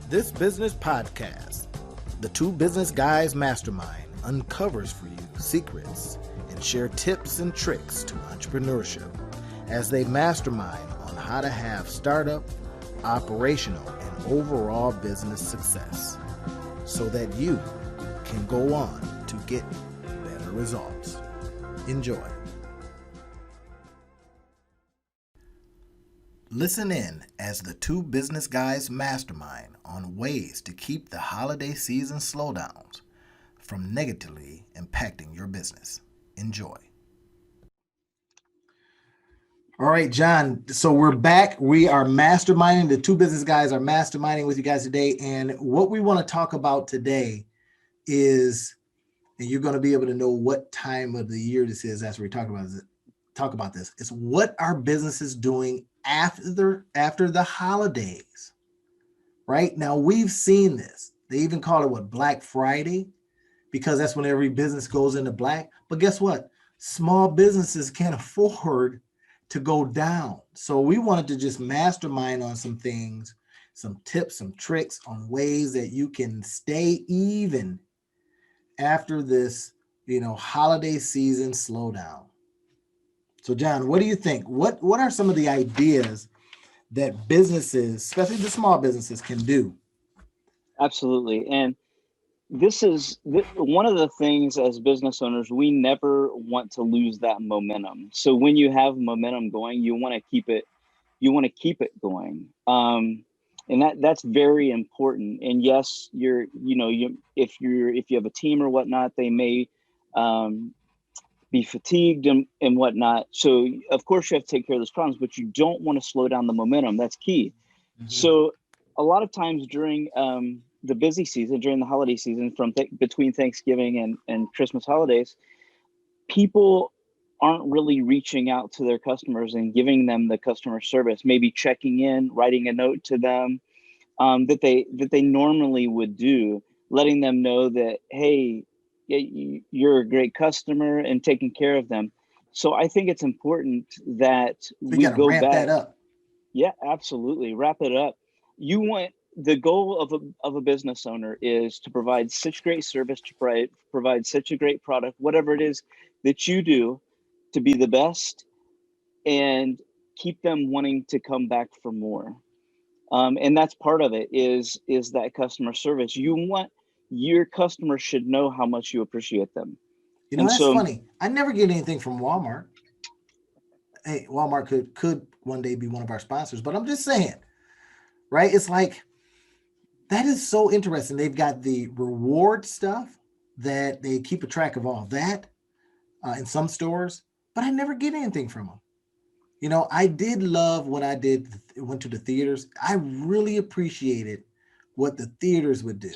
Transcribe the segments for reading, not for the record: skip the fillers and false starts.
This business podcast, the Two Business Guys Mastermind, uncovers for you secrets and share tips and tricks to entrepreneurship as they mastermind on how to have startup, operational, and overall business success so that you can go on to get better results. Enjoy. Listen in as the Two Business Guys Mastermind on ways to keep the holiday season slowdowns from negatively impacting your business. Enjoy. All right, John. So we're back. We are masterminding. The Two Business Guys are masterminding with you guys today. And what we want to talk about today is, and you're going to be able to know what time of the year this is as we talk about this, is what are businesses doing after the holidays, right? Now, we've seen this. They even call it Black Friday, because that's when every business goes into black. But guess what? Small businesses can't afford to go down. So we wanted to just mastermind on some things, some tips, some tricks on ways that you can stay even after this, holiday season slowdown. So, John, what do you think? What are some of the ideas that businesses, especially the small businesses, can do? Absolutely. And this is one of the things as business owners, we never want to lose that momentum. So when you have momentum going, you want to keep it going. And that's very important. And yes, if you have a team or whatnot, they may be fatigued and whatnot. So of course you have to take care of those problems, but you don't want to slow down the momentum. That's key. Mm-hmm. So a lot of times during the busy season, during the holiday season, between Thanksgiving and Christmas holidays, people aren't really reaching out to their customers and giving them the customer service, maybe checking in, writing a note to them that they normally would do, letting them know that, hey, you're a great customer, and taking care of them. So I think it's important that we go back. That up. Yeah, absolutely. Wrap it up. The goal of a business owner is to provide such great service, to provide such a great product, whatever it is that you do, to be the best and keep them wanting to come back for more. And that's part of it is that customer service. Your customers should know how much you appreciate them. That's funny. I never get anything from Walmart. Hey, Walmart could one day be one of our sponsors, but I'm just saying, right? It's like, that is so interesting. They've got the reward stuff that they keep a track of all that in some stores, but I never get anything from them. I did love when I went to the theaters. I really appreciated what the theaters would do.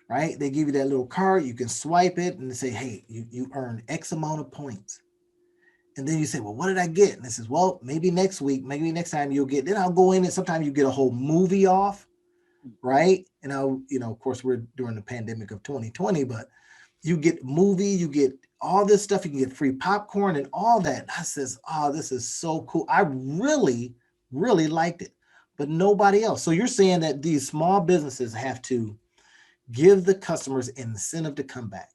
Right? They give you that little card, you can swipe it and they say, hey, you earned X amount of points. And then you say, well, what did I get? And it says, well, maybe next week, maybe next time you'll get, then I'll go in and sometimes you get a whole movie off, right? And of course we're during the pandemic of 2020, but you get movie, you get all this stuff, you can get free popcorn and all that. And I says, oh, this is so cool. I really, really liked it, but nobody else. So you're saying that these small businesses have to give the customers incentive to come back.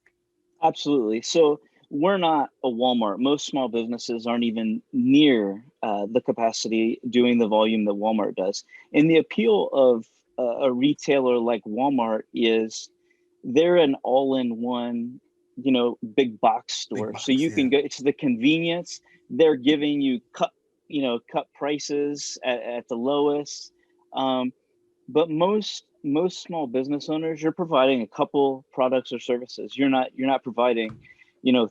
Absolutely. So we're not a Walmart. Most small businesses aren't even near the capacity doing the volume that Walmart does. And the appeal of a retailer like Walmart is they're an all-in-one, big box store. So you can go, it's the convenience. They're giving you cut prices at the lowest. But most small business owners, you're providing a couple products or services. You're not providing,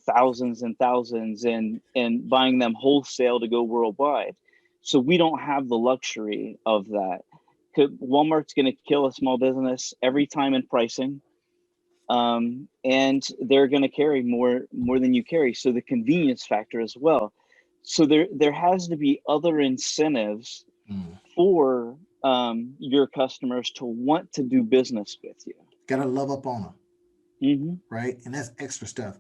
thousands and thousands and buying them wholesale to go worldwide. So we don't have the luxury of that. Walmart's going to kill a small business every time in pricing. And they're going to carry more than you carry. So the convenience factor as well. So there has to be other incentives for your customers to want to do business with you. Gotta love up on them, right? And that's extra stuff.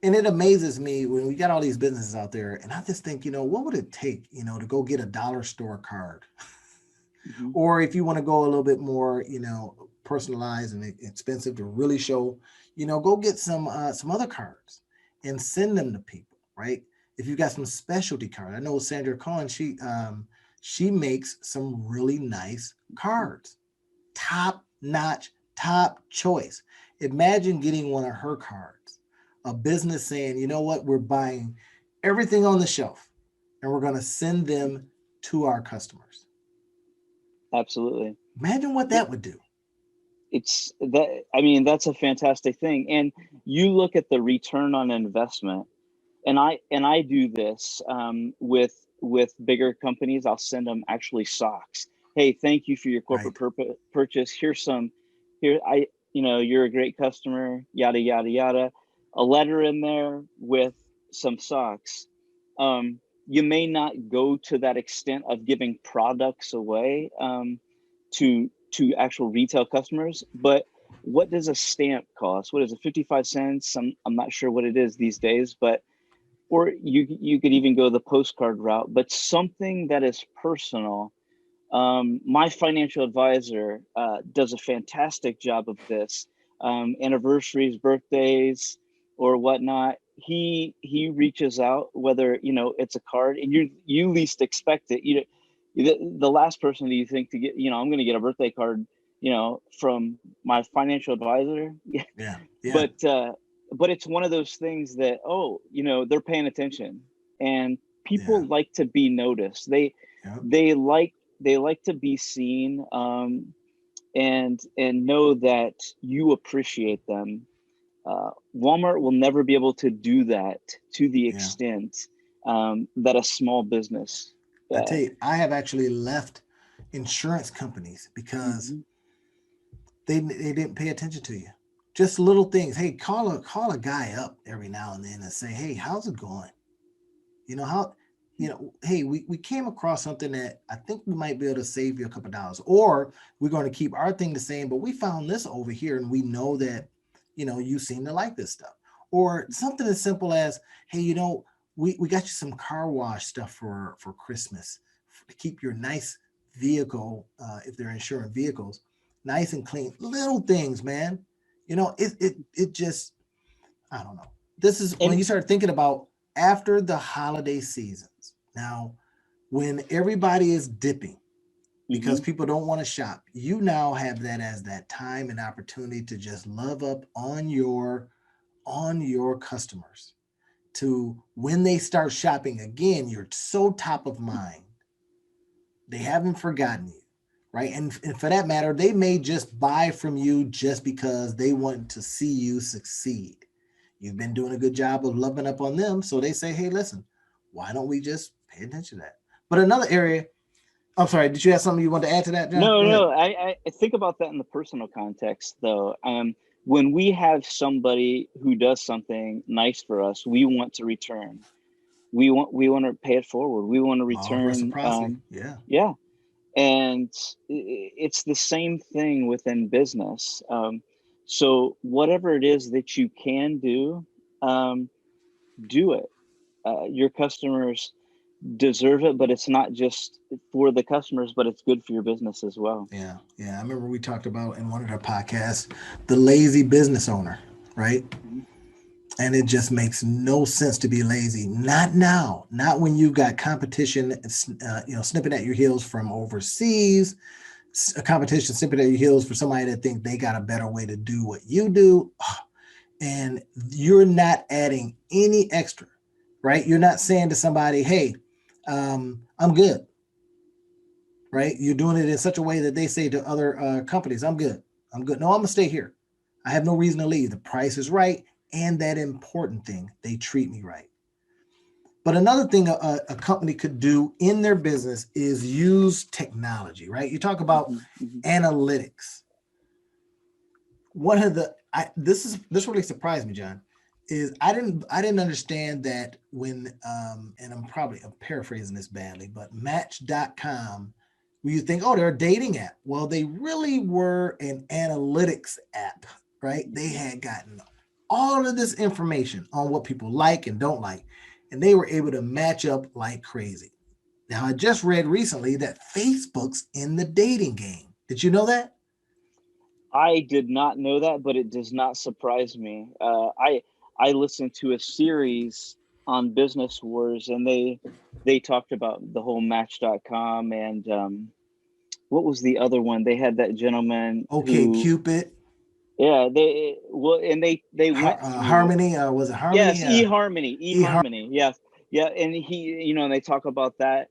And it amazes me when we got all these businesses out there, and I just think, what would it take, to go get a dollar store card Mhm. Or if you want to go a little bit more, personalized and expensive to really show, go get some other cards and send them to people, right? If you've got some specialty cards, I know Sandra Cohen, she makes some really nice cards, top notch, top choice. Imagine getting one of her cards, a business saying, you know what, we're buying everything on the shelf and we're going to send them to our customers. Absolutely. Imagine what that would do. It's that, I mean, that's a fantastic thing. And you look at the return on investment, and I do this with bigger companies. I'll send them actually socks. Hey, thank you for your corporate Right. purchase. Here's some, here, you're a great customer, yada, yada, yada. A letter in there with some socks. You may not go to that extent of giving products away, to actual retail customers, but what does a stamp cost? What is it, 55 cents? I'm not sure what it is these days, but or you could even go the postcard route, but something that is personal. My financial advisor does a fantastic job of this. Anniversaries, birthdays, or whatnot. He reaches out, whether it's a card, and you least expect it. The last person that you think to get, I'm going to get a birthday card, from my financial advisor. Yeah. Yeah. But it's one of those things that, they're paying attention, and Yeah. people like to be noticed. Yep. They like they like to be seen, and know that you appreciate them. Walmart will never be able to do that to the Yeah. extent that a small business. I tell Uh, you, I have actually left insurance companies because mhm. they didn't pay attention to you. Just little things. Hey, call a guy up every now and then and say, hey, how's it going? How, hey, we came across something that I think we might be able to save you a couple of dollars, or we're going to keep our thing the same, but we found this over here and we know that, you seem to like this stuff. Or something as simple as, hey, we got you some car wash stuff for Christmas to keep your nice vehicle, if they're insuring vehicles, nice and clean. Little things, man. It just, I don't know. This is when And you start thinking about after the holiday seasons. Now, when everybody is dipping because mhm. people don't want to shop, you now have that as that time and opportunity to just love up on your customers. To when they start shopping again, you're so top of mind. They haven't forgotten you, right? And for that matter, they may just buy from you just because they want to see you succeed. You've been doing a good job of loving up on them. So they say, hey, listen, why don't we just pay attention to that? But another area, I'm sorry, did you have something you want to add to that, John? No, Go ahead. no, I think about that in the personal context, though. When we have somebody who does something nice for us, we want to return. We want to pay it forward. We want to Law of return. reciprocity. Yeah. Yeah, and it's the same thing within business. So whatever it is that you can do, um, do it. Your customers deserve it, but it's not just for the customers, but it's good for your business as well. Yeah. Yeah. I remember we talked about in one of our podcasts the lazy business owner, right? Mhm. And it just makes no sense to be lazy. Not now. Not when you've got competition, snipping at your heels from overseas, a competition snipping at your heels for somebody that think they got a better way to do what you do, and you're not adding any extra, right? You're not saying to somebody, hey, I'm good, right? You're doing it in such a way that they say to other companies, I'm good. I'm good. No, I'm going to stay here. I have no reason to leave. The price is right. And that important thing, they treat me right. But another thing a company could do in their business is use technology, right? You talk about Mhm. Mhm. analytics. One of the this really surprised me, John, is I didn't understand that when and I'm paraphrasing this badly, but Match.com, where you think, oh, they're a dating app. Well, they really were an analytics app, right? They Mhm. had gotten all of this information on what people like and don't like, and they were able to match up like crazy. Now, I just read recently that Facebook's in the dating game. Did you know that? I did not know that, but it does not surprise me. I listened to a series on Business Wars, and they talked about the whole Match.com, and what was the other one? They had that gentleman Okay, who, Cupid, yeah, and they went through, Harmony, was it Harmony? yes, eHarmony, eHarmony. eHarmony, yes, yeah, and he, and they talk about that.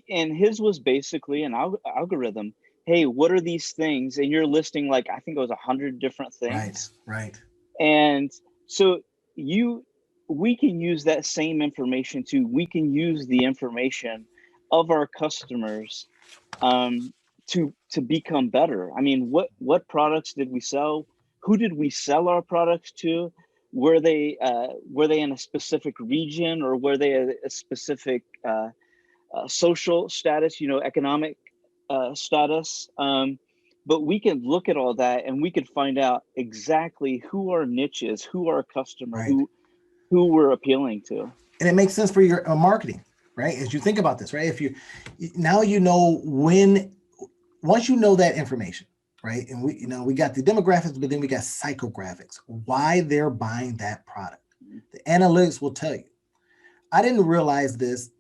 And his was basically an algorithm. Hey, what are these things? And you're listing, like, I think it was 100 different Right, things. right. And so you we can use that same information to we can use the information of our customers, um, to become better. I mean, what products did we sell? Who did we sell our products to? Were they in a specific region, or were they a specific social status? Economic status. But we can look at all that, and we could find out exactly who our niche is, who our customer, Right. who we're appealing to. And it makes sense for your marketing, right? As you think about this, right? If you now you know when once you know that information, right? And we got the demographics, but then we got psychographics, why they're buying that product. The analytics will tell you. I didn't realize this,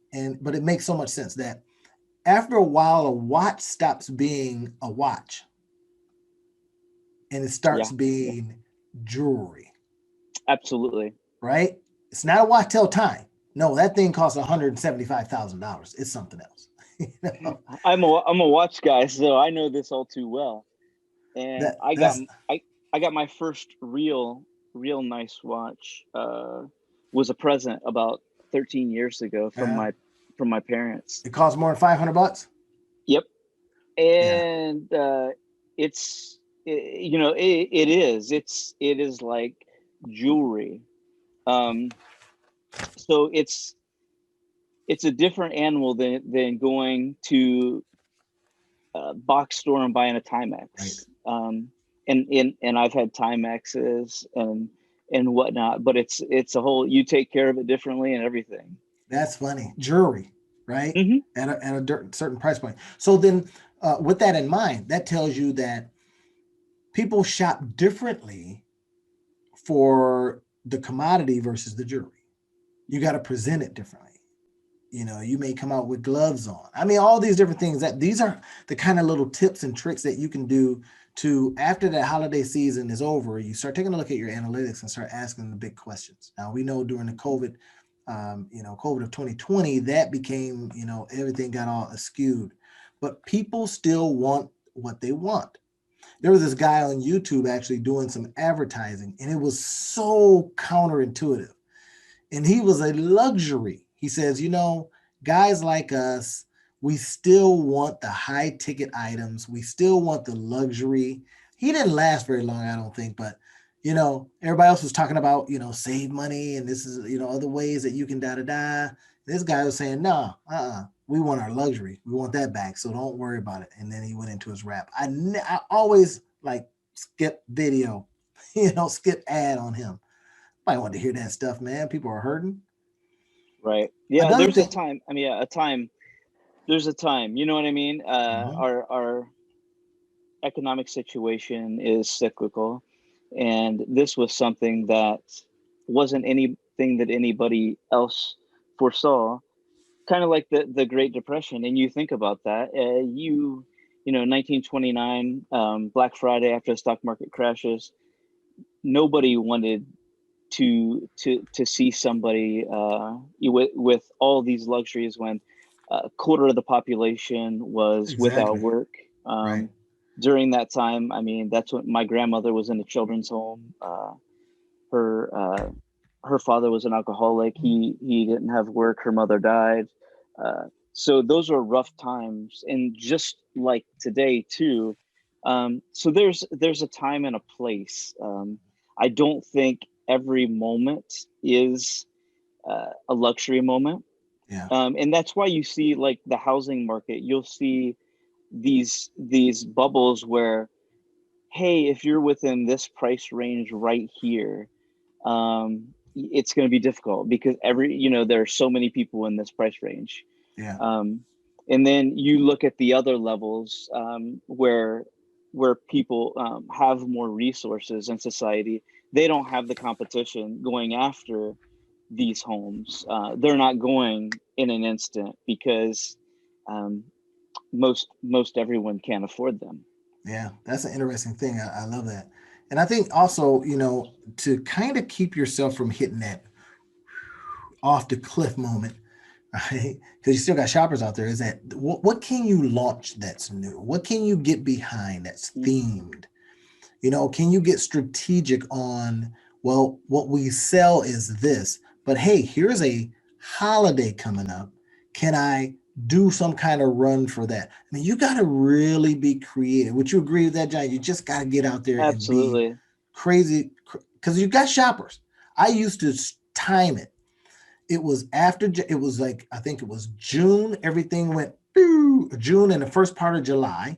but it makes so much sense that after a while, a watch stops being a watch and it starts Yeah, being jewelry, absolutely. right? It's not a watch tell time. No, that thing costs $175,000. It's something else. You know? I'm a watch guy, so I know this all too well. And That's I got my first real nice watch. Was a present about 13 years ago from my parents. it costs more than $500. Yep. Yeah, And it is like jewelry. Um, so it's a different animal than going to a box store and buying a right. Timex. And I've had Timexes and whatnot, but it's a whole, you take care of it differently and everything. That's funny. Jewelry, right? Hmm. At a certain price point. So then, with that in mind, that tells you that people shop differently for the commodity versus the jewelry. You got to present it differently. You may come out with gloves on. I mean, all these different things that these are the kind of little tips and tricks that you can do to after that holiday season is over, you start taking a look at your analytics and start asking the big questions. Now we know during the COVID of 2020, that became, everything got all askewed, but people still want what they want. There was this guy on YouTube actually doing some advertising, and it was so counterintuitive. And he was a luxury. He says, guys like us, we still want the high ticket items. We still want the luxury. He didn't last very long, I don't think, but everybody else was talking about, save money and this is, other ways that you can da da da. This guy was saying, no, we want our luxury. We want that back. So don't worry about it. And then he went into his rap. I always like skip video, skip ad on him. I want to hear that stuff, man. People are hurting. Right. Yeah. Another There's a thing. time. I mean, yeah, a time. There's a time. You know what I mean? Mhm. Our economic situation is cyclical, and this was something that wasn't anything that anybody else foresaw. Kind of like the Great Depression. And you think about that, 1929, Black Friday, after the stock market crashes, nobody wanted to see somebody with all these luxuries when a quarter of the population was without Exactly. work. Right. During that time, I mean, that's when my grandmother was in a children's home. Her her father was an alcoholic. He didn't have work. Her mother died. So those were rough times, and just like today too. So there's a time and a place. I don't think every moment is a luxury moment, Yeah. and that's why you see, like, the housing market. You'll see these bubbles where, hey, if you're within this price range right here, it's going to be difficult because there are so many people in this price range. Yeah. And then you look at the other levels, where people have more resources in society. They don't have the competition going after these homes. They're not going in an instant because um, most everyone can't afford them. Yeah, that's an interesting thing. I love that. And I think also, to kind of keep yourself from hitting that off the cliff moment, right? Because you still got shoppers out there. Is that what can you launch that's new? What can you get behind that's themed? Can you get strategic on, well, what we sell is this, but hey, here's a holiday coming up. Can I do some kind of run for that? I mean, you got to really be creative. Would you agree with that, John? You just got to get out there and be Absolutely. crazy because you got shoppers. I used to time it. It was like, I think it was June. Everything went June and the first part of July.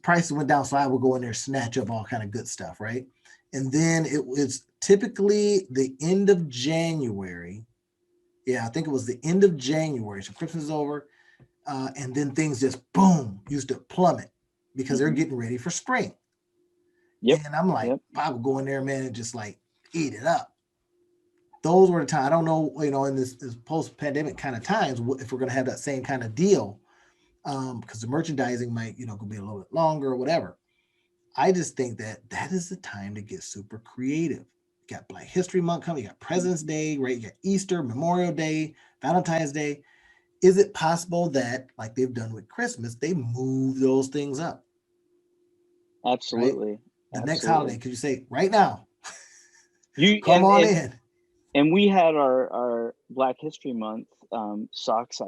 Prices went down, so I would go in there, snatch up all kind of good stuff, right? And then it was typically the end of January. Yeah, I think it was the end of January. So Christmas is over, and then things just boom used to plummet because they're getting ready for spring. Yep. And I'm like, Yep. I would go in there, man, and just like eat it up. Those were the time. I don't know, in this post-pandemic kind of times, if we're going to have that same kind of deal, because the merchandising might, could be a little bit longer or whatever. I just think that is the time to get super creative. You got Black History Month coming, you got President's Day, right? You got Easter, Memorial Day, Valentine's Day. Is it possible that, like they've done with Christmas, they move those things up, right? Absolutely. The next holiday, could you say right now, You come on in? And we had our Black History Month socks.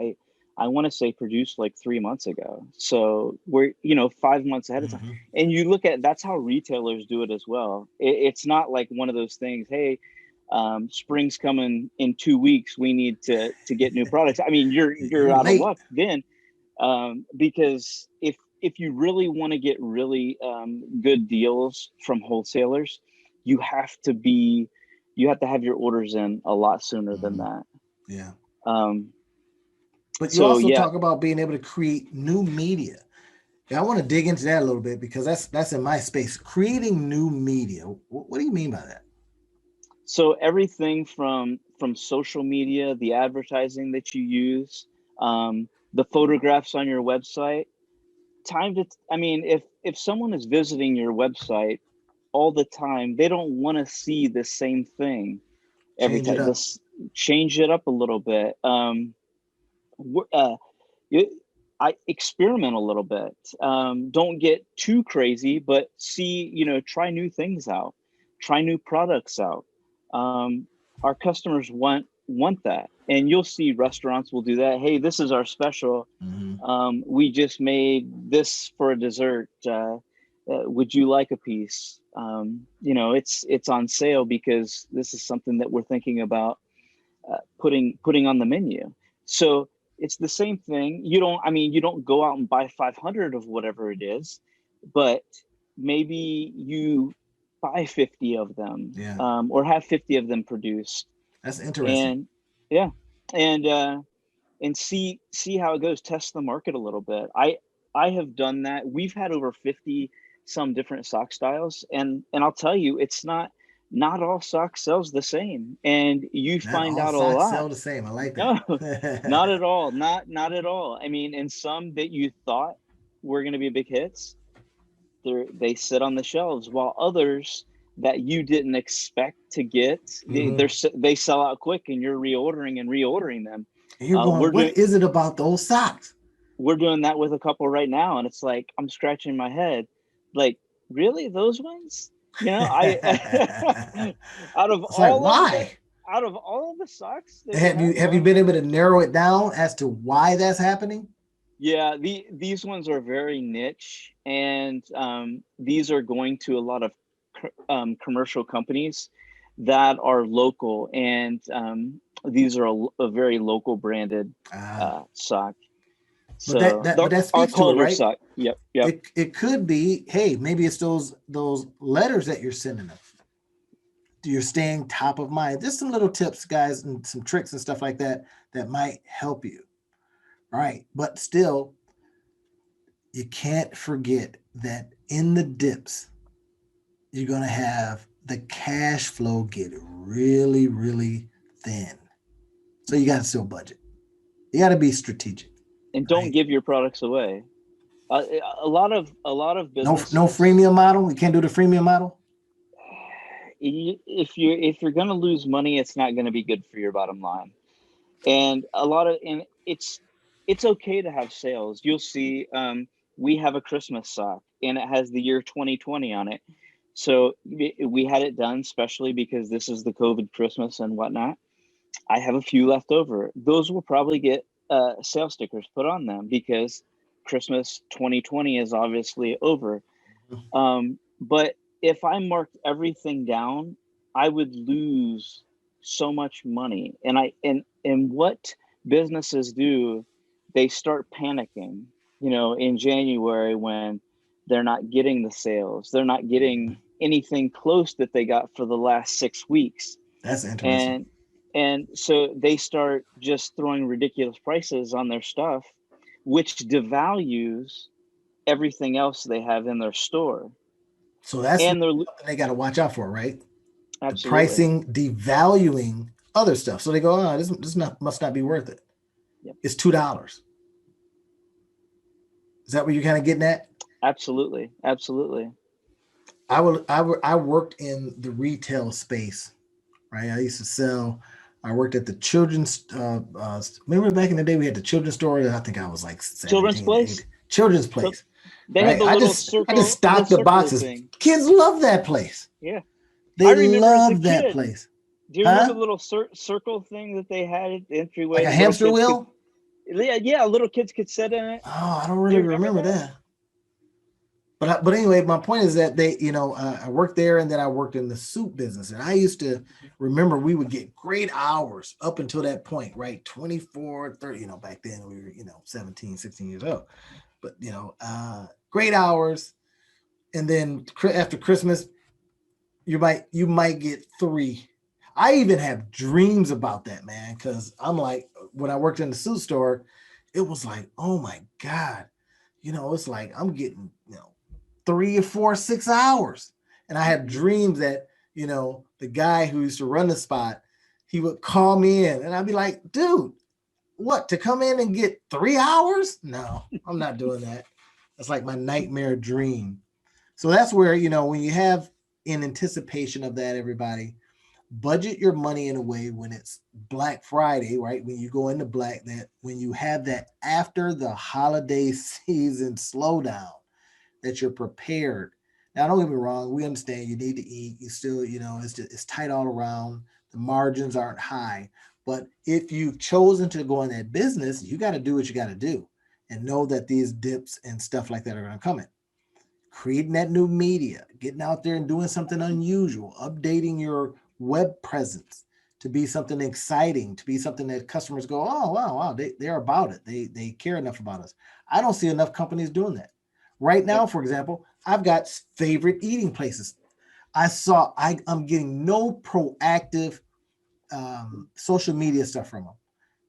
I want to say produced like 3 months ago. So we're 5 months ahead of time. And you look at that's how retailers do it as well. It's not like one of those things. Hey, spring's coming in 2 weeks. We need to get new products. I mean, you're out of luck then, because if you really want to get really good deals from wholesalers, you have to have your orders in a lot sooner than that. Yeah. But you also talk about being able to create new media. Yeah, I want to dig into that a little bit because that's in my space. Creating new media. What do you mean by that? So everything from social media, the advertising that you use, the photographs on your website. If someone is visiting your website all the time, they don't want to see the same thing every time. Change it up a little bit. I experiment a little bit. Don't get too crazy, but try new things out, try new products out. Our customers want that, and you'll see restaurants will do that. Hey, this is our special. We just made this for a dessert. Would you like a piece? It's on sale because this is something that we're thinking about putting on the menu. So it's the same thing. You don't go out and buy 500 of whatever it is, but maybe you buy 50 of them, or have 50 of them produced. That's interesting. And see how it goes. Test the market a little bit. I have done that. We've had over 50 some different sock styles, and I'll tell you, it's not all sock sells the same, and you find out a lot. Socks sell the same. I like that. No, not at all. Not at all. I mean, and some that you thought were going to be big hits, they sit on the shelves, while others that you didn't expect to get, they sell out quick, and you're reordering them. And you're going, what is it about those socks? We're doing that with a couple right now, and it's like I'm scratching my head, like, really, those ones? I out of it's all like, out of all of the socks, have you been able to narrow it down as to why that's happening? Yeah, these ones are very niche, and these are going to a lot of commercial companies that are local, and these are a very local branded sock. So but that speaks to it, right? Sock. Yep. It could be, hey, maybe it's those letters that you're sending them. You're staying top of mind. There's some little tips, guys, and some tricks and stuff like that might help you, right? But still, you can't forget that in the dips, you're going to have the cash flow get really, really thin. So you got to still budget. You got to be strategic, And don't right? give your products away. Uh, a lot of No businesses, freemium model. You can't do the freemium model. if you're going to lose money, it's not going to be good for your bottom line. And it's okay to have sales. You'll see, we have a Christmas sock and it has the year 2020 on it. So we had it done specially because this is the COVID Christmas and whatnot. I have a few left over. Those will probably get sales stickers put on them because Christmas 2020 is obviously over. But if I marked everything down, I would lose so much money. And what businesses do, they start panicking, in January when they're not getting the sales, they're not getting anything close that they got for the last 6 weeks. That's interesting. And so they start just throwing ridiculous prices on their stuff, which devalues everything else they have in their store. So that's And they're something they got to watch out for, right? The absolutely. pricing devaluing other stuff. So they go, oh, this must not be worth it. Yep. It's $2. Is that what you're kind of getting at? Absolutely. Absolutely. I worked in the retail space, right? I used to sell. I worked at the children's. Remember back in the day we had the children's store. I think I was like Children's 17, Place. 18. Children's So place, they had right? the I little just I just circle, the stocked the circle boxes. thing. Kids love that place. Yeah. I They remember as a love that kid. place, Do you remember huh? the little circle thing that they had at the Like entryway a that little hamster kids could, wheel. yeah, little kids could sit in it. Oh, I don't Do really you remember remember that? that. But anyway, my point is that they, I worked there and then I worked in the soup business. And I used to remember we would get great hours up until that point, right? 24, 30, back then we were, 17, 16 years old. But, great hours. And then after Christmas, you might get 3. I even have dreams about that, man, because I'm like, when I worked in the suit store, it was like, oh my God, it's like I'm getting, 3 or 4, 6 hours. And I have dreams that, the guy who used to run the spot, he would call me in and I'd be like, dude, what, to come in and get 3 hours? No, I'm not doing that. That's like my nightmare dream. So that's where, when you have in anticipation of that, everybody, budget your money in a way when it's Black Friday, right? When you go into black, that when you have that after the holiday season slowdown, that you're prepared. Now, don't get me wrong. We understand you need to eat. You still, it's tight all around. The margins aren't high. But if you've chosen to go in that business, you got to do what you got to do and know that these dips and stuff like that are going to come in. Creating that new media, getting out there and doing something unusual, updating your web presence to be something exciting, to be something that customers go, oh, wow, wow, they're about it. They care enough about us. I don't see enough companies doing that. Right Yep. now, for example, I've got favorite eating places. I'm getting no proactive social media stuff from them.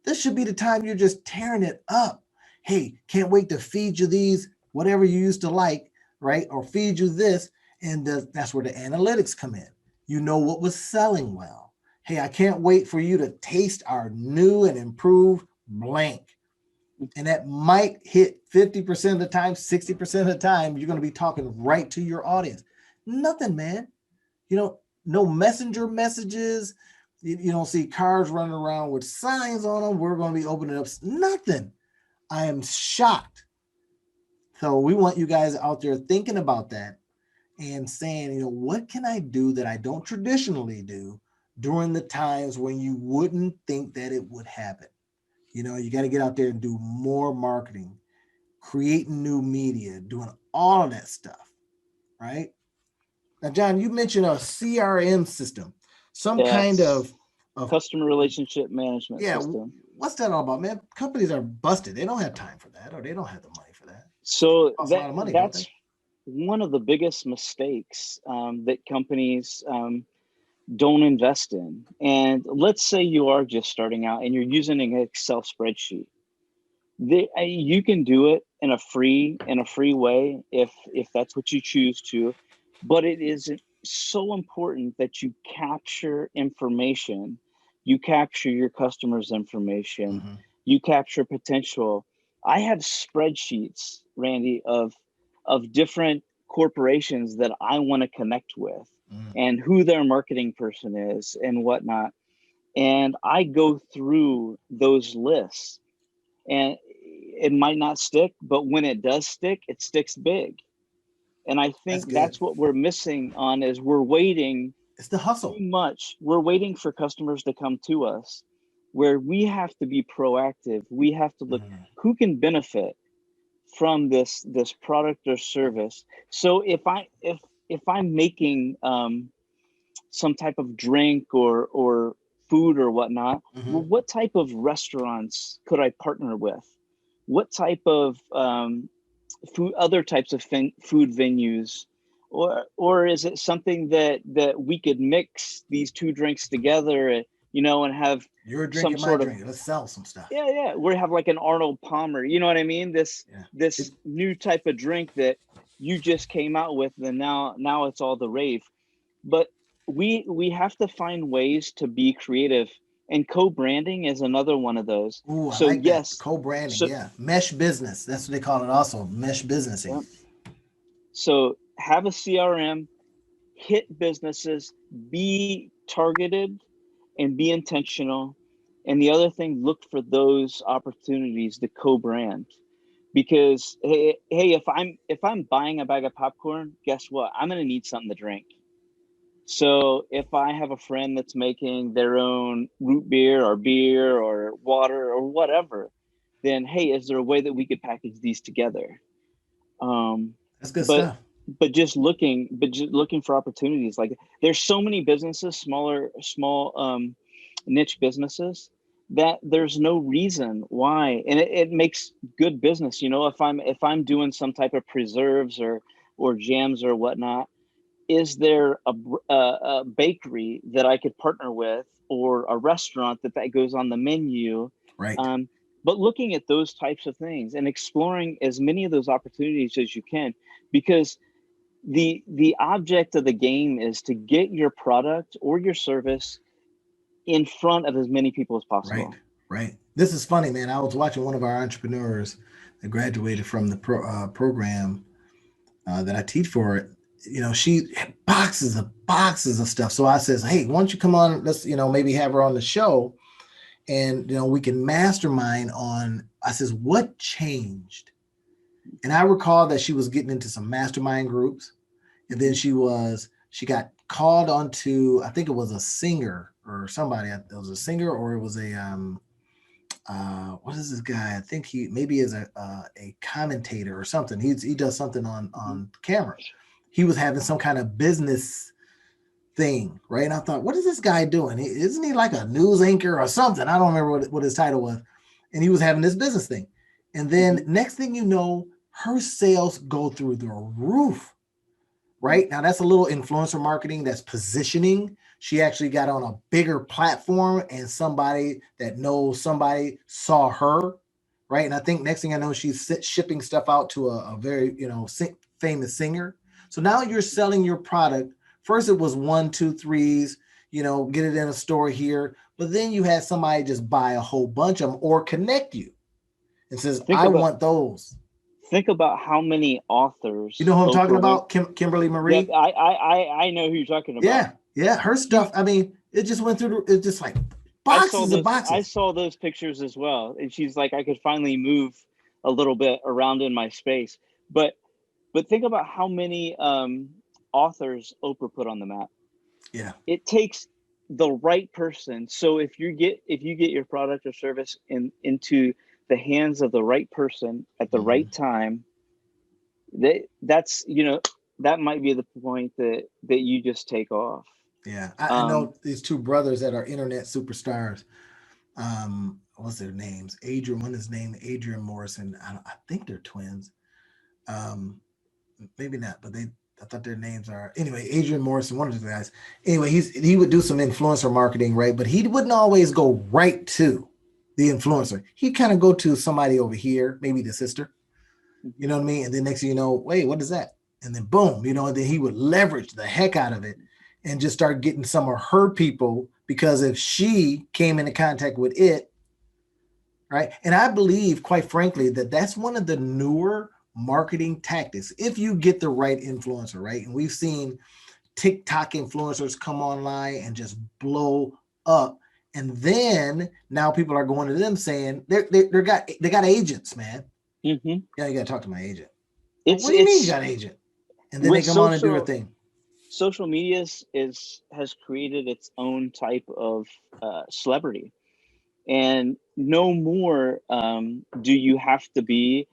This should be the time you're just tearing it up. Hey, can't wait to feed you these, whatever you used to like, right? Or feed you this. And that's where the analytics come in. You know what was selling well. Hey, I can't wait for you to taste our new and improved blank. And that might hit 50% of the time, 60% of the time, you're going to be talking right to your audience. Nothing, man. No messenger messages. You don't see cars running around with signs on them. We're going to be opening up nothing. I am shocked. So we want you guys out there thinking about that and saying, what can I do that I don't traditionally do during the times when you wouldn't think that it would happen? You got to get out there and do more marketing, creating new media, doing all of that stuff, right? Now, John, you mentioned a CRM system, some kind Yes. of Customer relationship management yeah. system. What's that all about, man? Companies are busted. They don't have time for that, or they don't have the money for that. So It costs a that lot of money, don't they? that's one of the biggest mistakes that companies don't invest in. And let's say you are just starting out and you're using an Excel spreadsheet. You can do it in a free way if that's what you choose to, but it is so important that you capture information, you capture your customers' information, Mm-hmm. you capture potential. I have spreadsheets, Randy, of different corporations that I want to connect with Mm. and who their marketing person is and whatnot. And I go through those lists, and it might not stick, but when it does stick, it sticks big. And I That's think good. that's what we're missing on is we're waiting It's the too hustle. much. We're waiting for customers to come to us, where we have to be proactive. We have to look Mm. who can benefit from this product or service. So if I'm making some type of drink or food or whatnot, Mm-hmm. well, what type of restaurants could I partner with? What type of food, other types of food venues, or is it something that we could mix these two drinks together, and have You're some drinking my sort of, drink. Let's sell some stuff. yeah, we have like an Arnold Palmer, you know what I mean? This Yeah. this new type of drink that you just came out with, and now it's all the rave. But we have to find ways to be creative, and co-branding is another one of those. Ooh, I So like that. yes, Co-branding. so Yeah. Mesh business. That's what they call it also. Mesh businessing. yeah, so have a CRM, hit businesses, be targeted and be intentional. And the other thing, look for those opportunities to co-brand. Because hey, if I'm buying a bag of popcorn, guess what? I'm gonna need something to drink. So if I have a friend that's making their own root beer or water or whatever, then hey, is there a way that we could package these together? Um, That's good but stuff. but just looking for opportunities. Like there's so many businesses, small niche businesses, that there's no reason why, and it makes good business. If I'm doing some type of preserves or jams or whatnot, is there a bakery that I could partner with, or a restaurant that goes on the menu? Right. Um, but looking at those types of things and exploring as many of those opportunities as you can, because the object of the game is to get your product or your service in front of as many people as Right. possible. Right. This is funny, man. I was watching one of our entrepreneurs that graduated from the program that I teach for. She had boxes of stuff. So I says, hey, why don't you come on? Let's, maybe have her on the show, and we can mastermind on. I says, what changed? And I recall that she was getting into some mastermind groups, and then Mhm. she got called onto, I think it was a singer or somebody. It was a singer, or it was a what is this guy? I think he maybe is a commentator or something. He does something Mhm. on camera. He was having some kind of business thing, right? And I thought, what is this guy doing? Isn't he like a news anchor or something? I don't remember what his title was. And he was having this business thing. And then Mhm. next thing you know, her sales go through the roof, Mhm. right? Now that's a little influencer marketing, that's positioning. She actually got on a bigger platform, and somebody that knows somebody saw her, right? And I think next thing I know, she's shipping stuff out to a very, famous singer. So now you're selling your product. First it was one, two, threes, get it in a store here. But then you had somebody just buy a whole bunch of them or connect you and says, Think I about want those. think about how many You know authors who I'm talking Oprah went. about? Kimberly Yep, Marie. I know who you're talking about. Yeah, yeah, her stuff. She I mean, it just went through. It's just like I saw boxes of those I boxes. saw those pictures as well, and she's like, I could finally move a little bit around in my space. But think about how many authors Oprah put on the map. Yeah. It takes the right person. So if you get your product or service into the hands of the right person at the Hmm. right time, that might be the point that you just take off. Yeah. I Um, know these two brothers that are internet superstars. What's their names? Adrian. One is named Adrian Morrison. I think they're twins. Um, maybe not, but they. I thought their names are anyway. Adrian Morrison, one of the guys. Anyway, he would do some influencer marketing, right? But he wouldn't always go right to. the influencer. He'd kind of go to somebody over here, maybe the sister, you know what I mean? And then next thing you know, wait, what is that? And then boom, you know, and then he would leverage the heck out of it and just start getting some of her people, because if she came into contact with it, right? And I believe, quite frankly, that that's one of the newer marketing tactics. If you get the right influencer, right? And we've seen TikTok influencers come online and just blow up. And then now people are going to them saying they got agents, man. Mm-hmm. Yeah, you got to talk to my agent. It's What do you mean you got an agent? And then they with come on and do their thing. social media has created its own type of celebrity, and no more do you have to be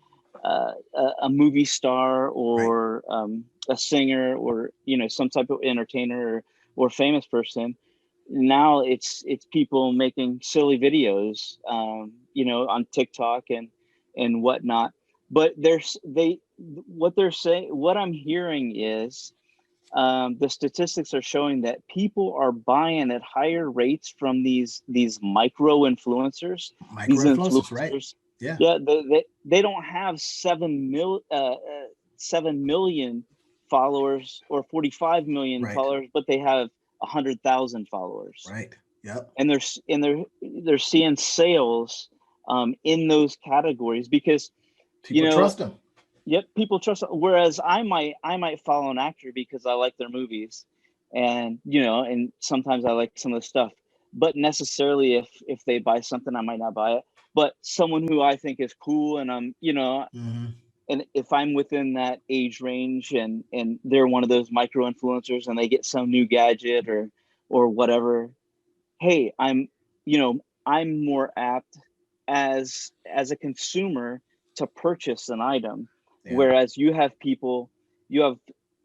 a movie star or a singer or some type of entertainer or famous person. Now it's people making silly videos on TikTok and whatnot. But what I'm hearing is the statistics are showing that people are buying at higher rates from these micro influencers. Micro These influencers, right? influencers, Yeah. yeah, they don't have 7 million followers or 45 million Right. followers, but they have 100,000 followers. Right. Yep. And they're seeing sales in those categories because people trust them. Yep, people trust. Whereas I might follow an actor because I like their movies, and and sometimes I like some of the stuff. But necessarily, if they buy something, I might not buy it. But someone who I think is cool, and I'm and if I'm within that age range, and they're one of those micro influencers, and they get some new gadget or whatever, hey, I'm more apt as a consumer to purchase an item. Yeah. Whereas you have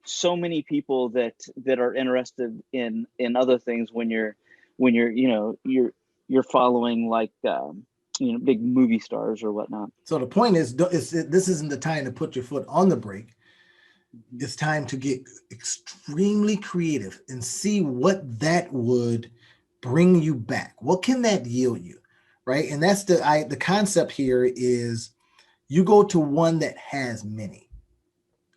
so many people that are interested in other things when you're following like big movie stars or whatnot. So the point is this isn't the time to put your foot on the brake. It's time to get extremely creative and see what that would bring you back. What can that yield you, right? And that's the concept here is you go to one that has many,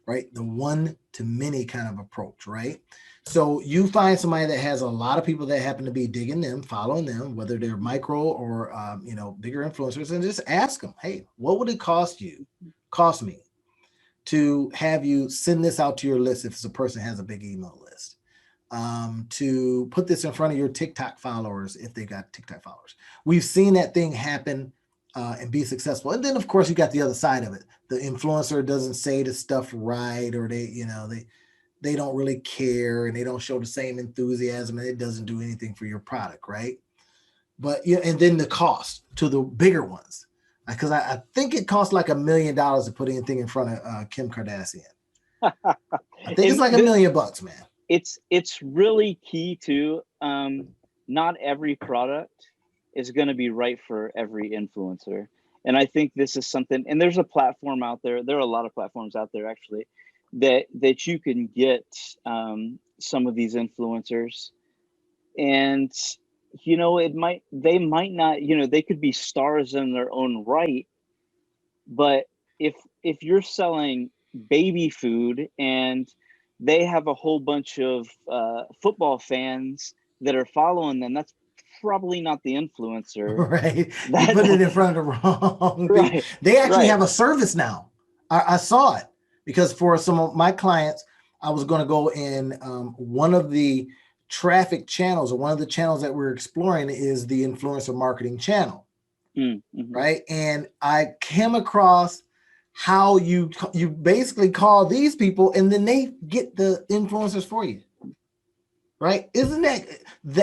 right? The one to many kind of approach, right? So you find somebody that has a lot of people that happen to be digging them, following them, whether they're micro or bigger influencers, and just ask them, hey, what would it cost me to have you send this out to your list if it's a person has a big email list, to put this in front of your TikTok followers if they got TikTok followers. We've seen that thing happen and be successful. And then, of course, you got the other side of it. The influencer doesn't say the stuff right, or they don't really care and they don't show the same enthusiasm, and it doesn't do anything for your product, right? But and then the cost to the bigger ones. Because I think it costs like $1 million to put anything in front of Kim Kardashian. I think it's like $1 million, man. It's really key to not every product is going to be right for every influencer. And I think this is something, and there's a platform out there. There are a lot of platforms out there actually that you can get some of these influencers, and they might not, they could be stars in their own right, but if you're selling baby food and they have a whole bunch of football fans that are following them, that's probably not the influencer. Right. You put it in front of the wrong people. They actually have a service now. I saw it because for some of my clients, I was going to go in one of the traffic channels, or one of the channels that we're exploring is the influencer marketing channel. Mm-hmm. Right. And I came across how you basically call these people and then they get the influencers for you. Right. Isn't that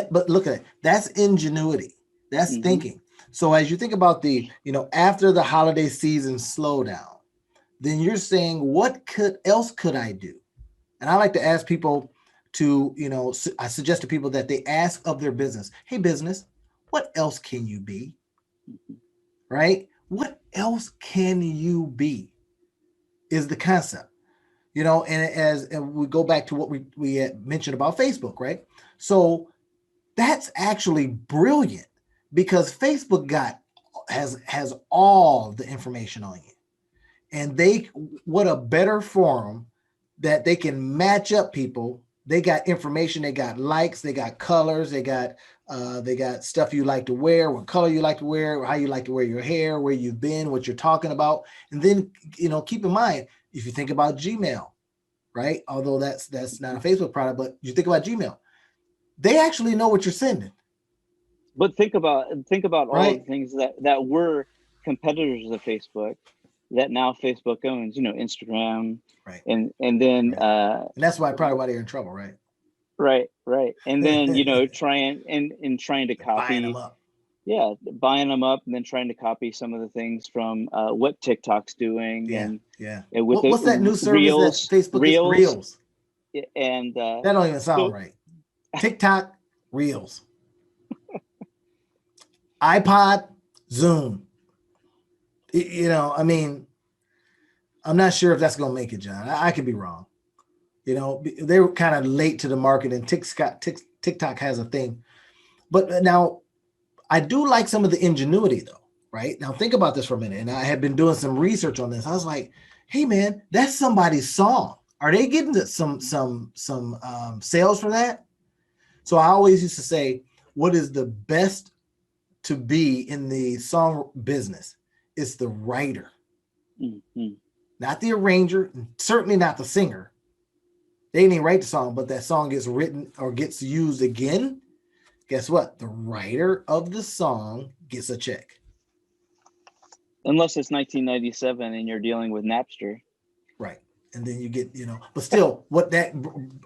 but look at it. That's ingenuity. That's thinking. So as you think about the, after the holiday season slowdown, then you're saying, what else could I do? And I like to ask people to, I suggest to people that they ask of their business, hey, business, what else can you be? Right? What else can you be is the concept, and as we go back to what we had mentioned about Facebook, right? So that's actually brilliant because Facebook got has all the information on you. And what a better forum that they can match up people. They got information, they got likes, they got colors, they got stuff you like to wear, what color you like to wear, how you like to wear your hair, where you've been, what you're talking about. And then, keep in mind, if you think about Gmail, right? Although that's not a Facebook product, but you think about Gmail, they actually know what you're sending. But think about all right? of the things that were competitors of Facebook that now Facebook owns, Instagram, right? And then and that's probably why they're in trouble, right? Right. And then trying to copy, buying them up. Yeah, buying them up, and then trying to copy some of the things from what TikTok's doing, and with what's that new service Reels, that Facebook is? Reels. And that don't even sound right. TikTok, Reels, iPod, Zoom. I mean, I'm not sure if that's going to make it, John. I could be wrong. They were kind of late to the market, and TikTok has a thing. But now, I do like some of the ingenuity, though, right? Now, think about this for a minute. And I had been doing some research on this. I was like, hey, man, that's somebody's song. Are they getting some sales for that? So I always used to say, what is the best to be in the song business? It's the writer, not the arranger, certainly not the singer. They didn't even write the song, but that song gets written or gets used again. Guess what? The writer of the song gets a check. Unless it's 1997 and you're dealing with Napster. Right. And then you get, but still, what that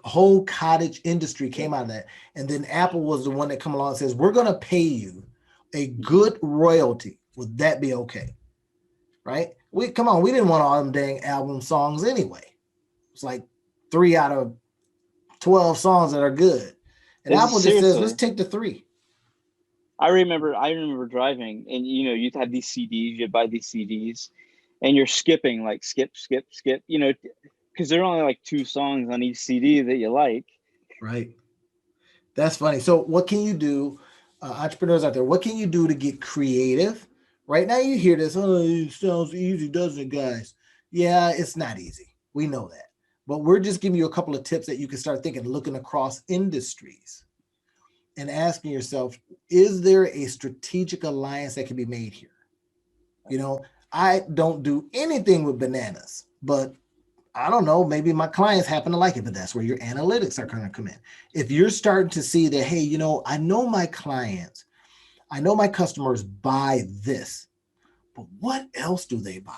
whole cottage industry came out of that. And then Apple was the one that come along and says, we're going to pay you a good royalty. Would that be okay? Right? We didn't want all them dang album songs anyway. It's like 3 out of 12 songs that are good. And Apple just says, let's take the 3. I remember driving, and you'd have these CDs, you'd buy these CDs, and you're skipping, like skip, because there are only like 2 songs on each CD that you like. Right. That's funny. So what can you do, entrepreneurs out there, what can you do to get creative? Right now you hear this, oh, it sounds easy, doesn't it, guys? Yeah, it's not easy. We know that. But we're just giving you a couple of tips that you can start thinking, looking across industries and asking yourself, is there a strategic alliance that can be made here? I don't do anything with bananas, but I don't know, maybe my clients happen to like it, but that's where your analytics are going to come in. If you're starting to see that, hey, I know my clients, I know my customers buy this, but what else do they buy?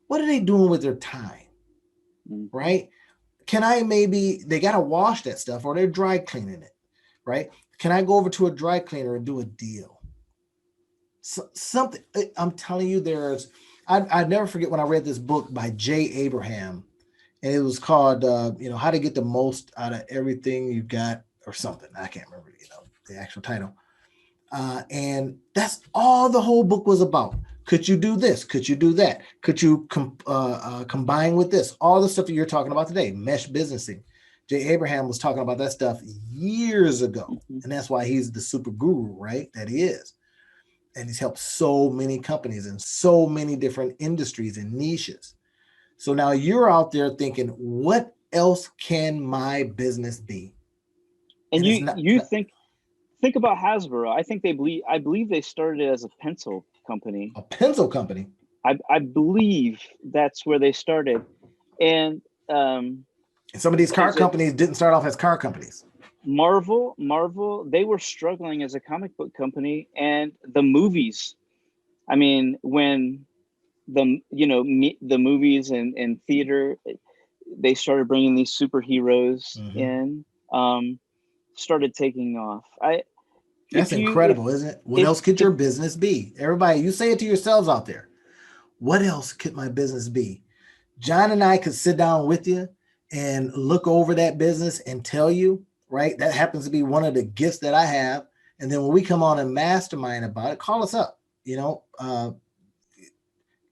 What are they doing with their time? Right? They got to wash that stuff, or they're dry cleaning it, right? Can I go over to a dry cleaner and do a deal? Something, I'm telling you, I'd never forget when I read this book by Jay Abraham, and it was called, How to Get the Most Out of Everything You Got, or something. I can't remember, the actual title. And that's all the whole book was about. Could you do this? Could you do that? Could you combine with this? All the stuff that you're talking about today, mesh businessing. Jay Abraham was talking about that stuff years ago. And that's why he's the super guru, right? That he is. And he's helped so many companies in so many different industries and niches. So now you're out there thinking, what else can my business be? And you think about Hasbro. I believe they started as a pencil company. A pencil company? I believe that's where they started. And some of these car companies didn't start off as car companies. Marvel, they were struggling as a comic book company, and the movies. I mean, when the movies and theater, they started bringing these superheroes in, started taking off. That's incredible, isn't it? What else could your business be? Everybody, you say it to yourselves out there. What else could my business be? John and I could sit down with you and look over that business and tell you, right? That happens to be one of the gifts that I have. And then when we come on and mastermind about it, call us up, get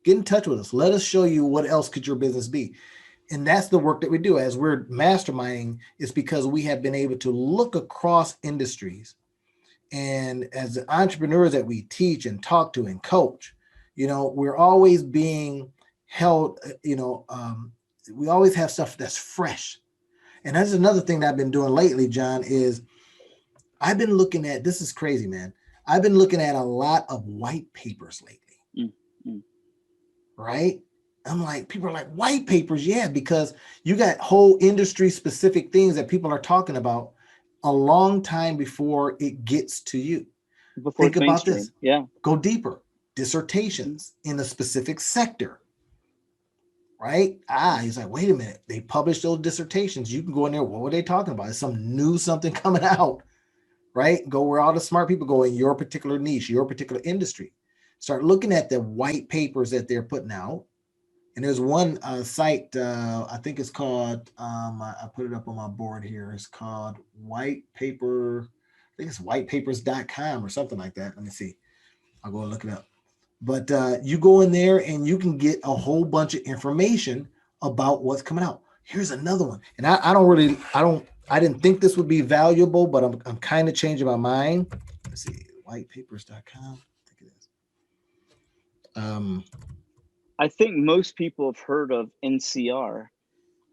in touch with us. Let us show you what else could your business be. And that's the work that we do as we're masterminding, is because we have been able to look across industries And as the entrepreneurs that we teach and talk to and coach, we're always being held, we always have stuff that's fresh. And that's another thing that I've been doing lately, John, is I've been looking at, this is crazy, man. I've been looking at a lot of white papers lately. Mm-hmm. Right? I'm like, people are like, white papers, yeah, because you got whole industry specific things that people are talking about a long time before it gets to you. Think about this. Yeah. Go deeper. Dissertations in a specific sector. Right? He's like, wait a minute. They published those dissertations. You can go in there. What were they talking about? Is something coming out, right? Go where all the smart people go in your particular niche, your particular industry. Start looking at the white papers that they're putting out. And there's one site, I think it's called, I put it up on my board here. It's called White Paper. I think it's whitepapers.com or something like that. Let me see. I'll go and look it up. But you go in there and you can get a whole bunch of information about what's coming out. Here's another one. And I didn't think this would be valuable, but I'm kind of changing my mind. Let's see, whitepapers.com. I think it is. I think most people have heard of NCR.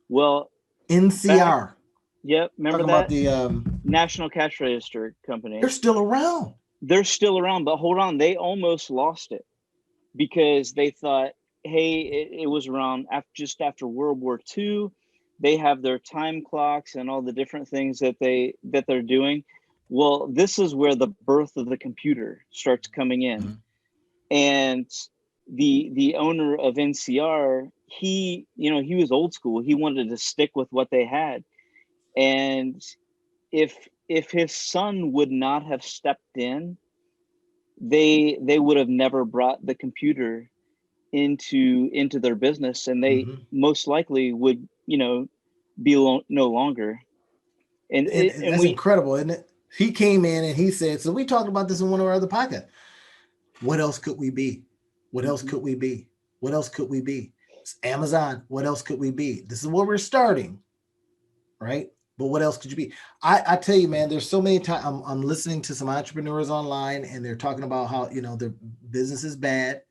Well, NCR. Yep, remember that? About the National Cash Register Company. They're still around. They're still around, but hold on, they almost lost it because they thought, hey, it was around just after World War II. They have their time clocks and all the different things that they're doing. Well, this is where the birth of the computer starts coming in. Mm-hmm. And the owner of NCR, he was old school. He wanted to stick with what they had. And if his son would not have stepped in, they would have never brought the computer into their business, and they mm-hmm. most likely would, be no longer. And that's incredible, isn't it? He came in and he said, so we talked about this in one of our other podcasts. What else could we be? What else could we be? What else could we be? It's Amazon. What else could we be? This is where we're starting, right? But what else could you be? I tell you, man, there's so many times I'm listening to some entrepreneurs online and they're talking about how, their business is bad.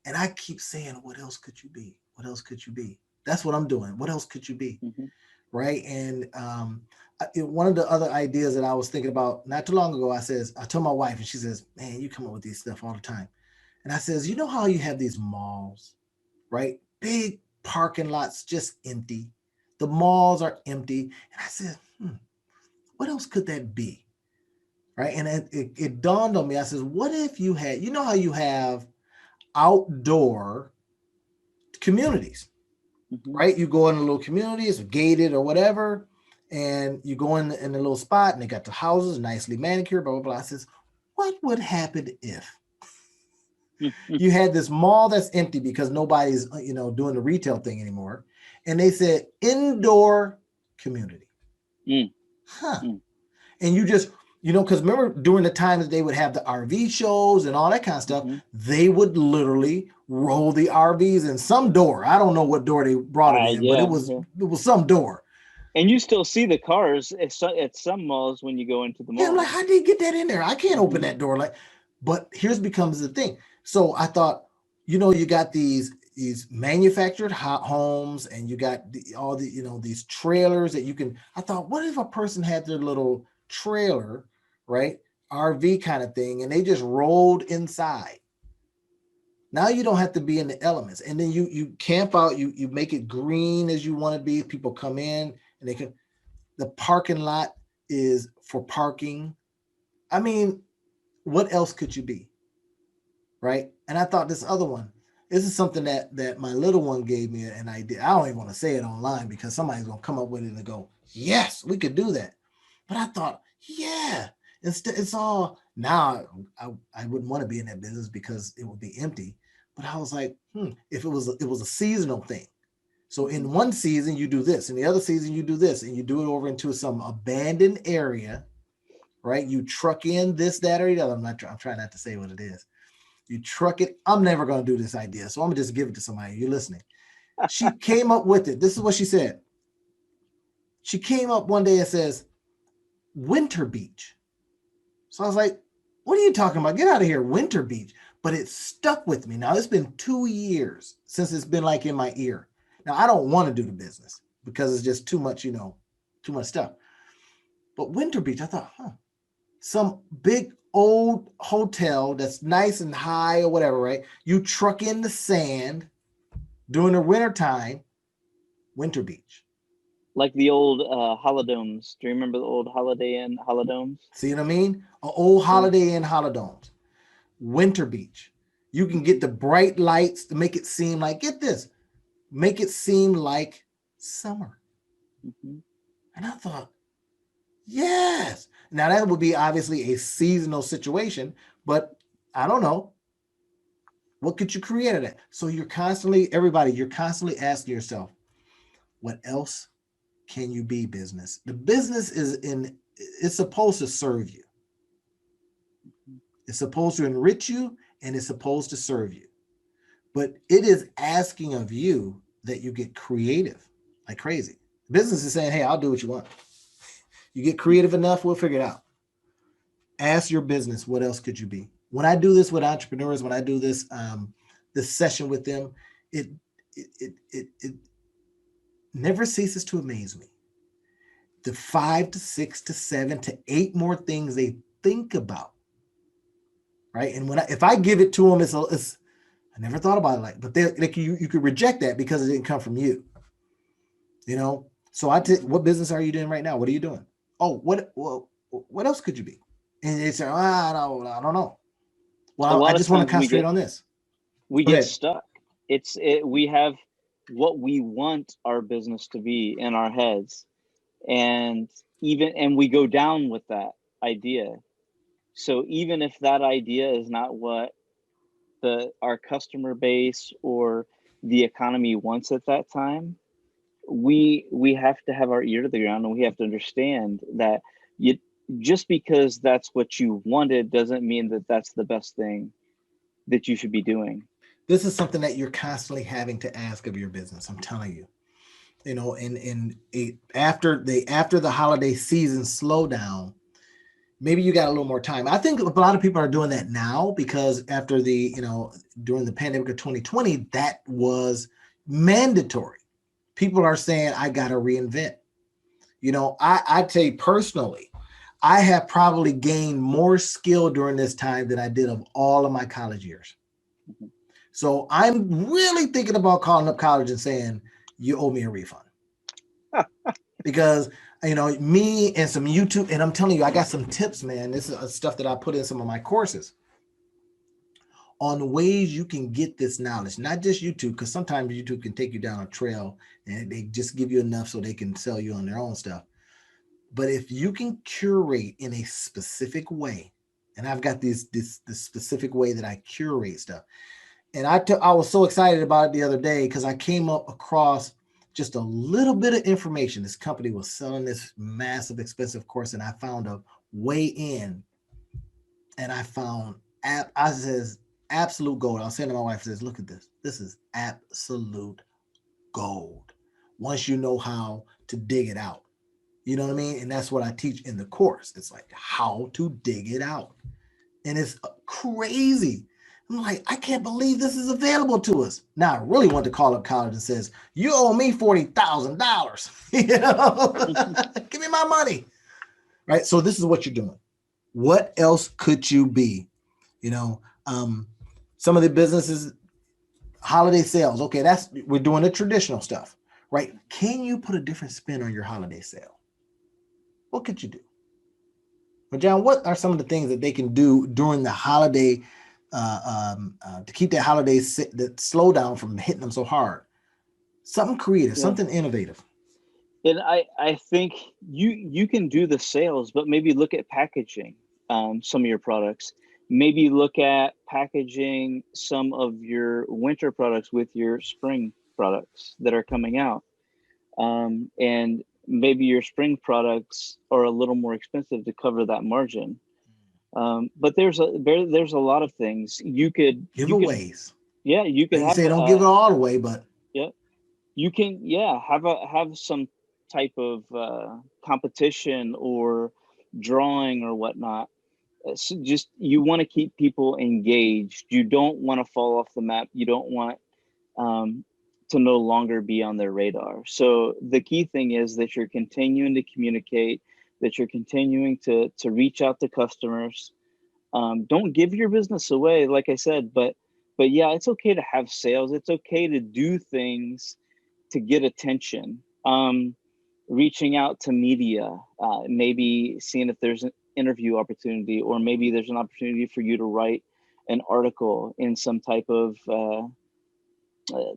And I keep saying, what else could you be? What else could you be? That's what I'm doing. What else could you be? Mm-hmm. Right. And one of the other ideas that I was thinking about not too long ago, I told my wife and she says, man, you come up with these stuff all the time. And I says, you know how you have these malls, right? Big parking lots just empty. The malls are empty. And I said, what else could that be? Right. And it dawned on me. I said, what if you had, how you have outdoor communities, mm-hmm. right? You go in a little community, it's gated or whatever, and you go in a little spot and they got the houses nicely manicured, blah, blah, blah. I says, what would happen if you had this mall that's empty because nobody's, doing the retail thing anymore. And they said indoor community. And you just, because remember during the time that they would have the RV shows and all that kind of stuff, mm-hmm. they would literally roll the RVs in some door. I don't know what door they brought it in, but it was some door. And you still see the cars at some malls when you go into the mall. Yeah, I'm like, how did they get that in there? I can't open that door. But here's becomes the thing. So I thought, you got these manufactured homes and you got all the, these trailers that you can, I thought, what if a person had their little trailer, right? RV kind of thing, and they just rolled inside. Now you don't have to be in the elements. And then you camp out, you make it green as you want to be. People come in and the parking lot is for parking. I mean, what else could you be? Right. And I thought this other one, this is something that my little one gave me an idea. I don't even want to say it online because somebody's going to come up with it and go, yes, we could do that. But I thought, yeah, it's all now. I wouldn't want to be in that business because it would be empty. But I was like, if it was a seasonal thing. So in one season you do this, in the other season you do this, and you do it over into some abandoned area, right? You truck in this, that, or the other. I'm trying not to say what it is. You truck it. I'm never going to do this idea. So I'm going to just give it to somebody. You're listening. She came up with it. This is what she said. She came up one day and says, Winter Beach. So I was like, What are you talking about? Get out of here, Winter Beach. But it stuck with me. Now, it's been 2 years since it's been like in my ear. Now, I don't want to do the business because it's just too much, too much stuff. But Winter Beach, I thought, some big old hotel that's nice and high or whatever, right? You truck in the sand during the winter time, Winter Beach. Like the old holodomes. Do you remember the old Holiday Inn holodomes? See what I mean? An old Holiday Inn holodomes. Winter Beach. You can get the bright lights to make it seem like, get this, make it seem like summer. Mm-hmm. And I thought, yes. Now that would be obviously a seasonal situation, but I don't know. What could you create of that? So you're constantly asking yourself, what else can you be, business? The business it's supposed to serve you. It's supposed to enrich you, and it's supposed to serve you. But it is asking of you that you get creative like crazy. Business is saying, hey, I'll do what you want. You get creative enough, we'll figure it out. Ask your business, what else could you be? When I do this with entrepreneurs, when I do this this session with them, it never ceases to amaze me. The 5 to 6 to 7 to 8 more things they think about, right? And if I give it to them, it's I never thought about it but you could reject that because it didn't come from you. So what business are you doing right now? What are you doing? Oh, what else could you be? And they say, I don't know. Well, I just want to concentrate on this. We get stuck. We have what we want our business to be in our heads, and we go down with that idea. So even if that idea is not what our customer base or the economy wants at that time, we have to have our ear to the ground, and we have to understand that just because that's what you wanted doesn't mean that that's the best thing that you should be doing. This is something that you're constantly having to ask of your business. I'm telling you, after the holiday season slow down, maybe you got a little more time. I think a lot of people are doing that now because after during the pandemic of 2020, that was mandatory. People are saying, I got to reinvent. I tell you personally, I have probably gained more skill during this time than I did of all of my college years. Mm-hmm. So I'm really thinking about calling up college and saying, you owe me a refund. Because, me and some YouTube, and I'm telling you, I got some tips, man. This is stuff that I put in some of my courses on ways you can get this knowledge, not just YouTube, because sometimes YouTube can take you down a trail and they just give you enough so they can sell you on their own stuff. But if you can curate in a specific way, and I've got this specific way that I curate stuff, and I was so excited about it the other day because I came up across just a little bit of information. This company was selling this massive, expensive course, and I found a way in, and I found says absolute gold. I was saying to my wife, says, look at this. This is absolute gold. Once you know how to dig it out. You know what I mean? And that's what I teach in the course. It's like how to dig it out. And it's crazy. I'm like, I can't believe this is available to us. Now I really want to call up college and says, you owe me $40,000. Give me my money. Right. So this is what you're doing. What else could you be? Some of the businesses, holiday sales. Okay, we're doing the traditional stuff, right? Can you put a different spin on your holiday sale? What could you do? Well, John, what are some of the things that they can do during the holiday to keep that holiday that slow down from hitting them so hard? Something creative, something innovative. And I think you can do the sales, but maybe look at packaging some of your products. Maybe look at packaging some of your winter products with your spring products that are coming out. And maybe your spring products are a little more expensive to cover that margin. But there's a lot of things you could giveaways. You could say don't give it all away, but you can have some type of competition or drawing or whatnot. So just, you want to keep people engaged. You don't want to fall off the map. You don't want to no longer be on their radar. So the key thing is that you're continuing to communicate, that you're continuing to reach out to customers. Don't give your business away, like I said, but yeah, it's okay to have sales. It's okay to do things to get attention. Reaching out to media, maybe seeing if there's an interview opportunity, or maybe there's an opportunity for you to write an article in some type of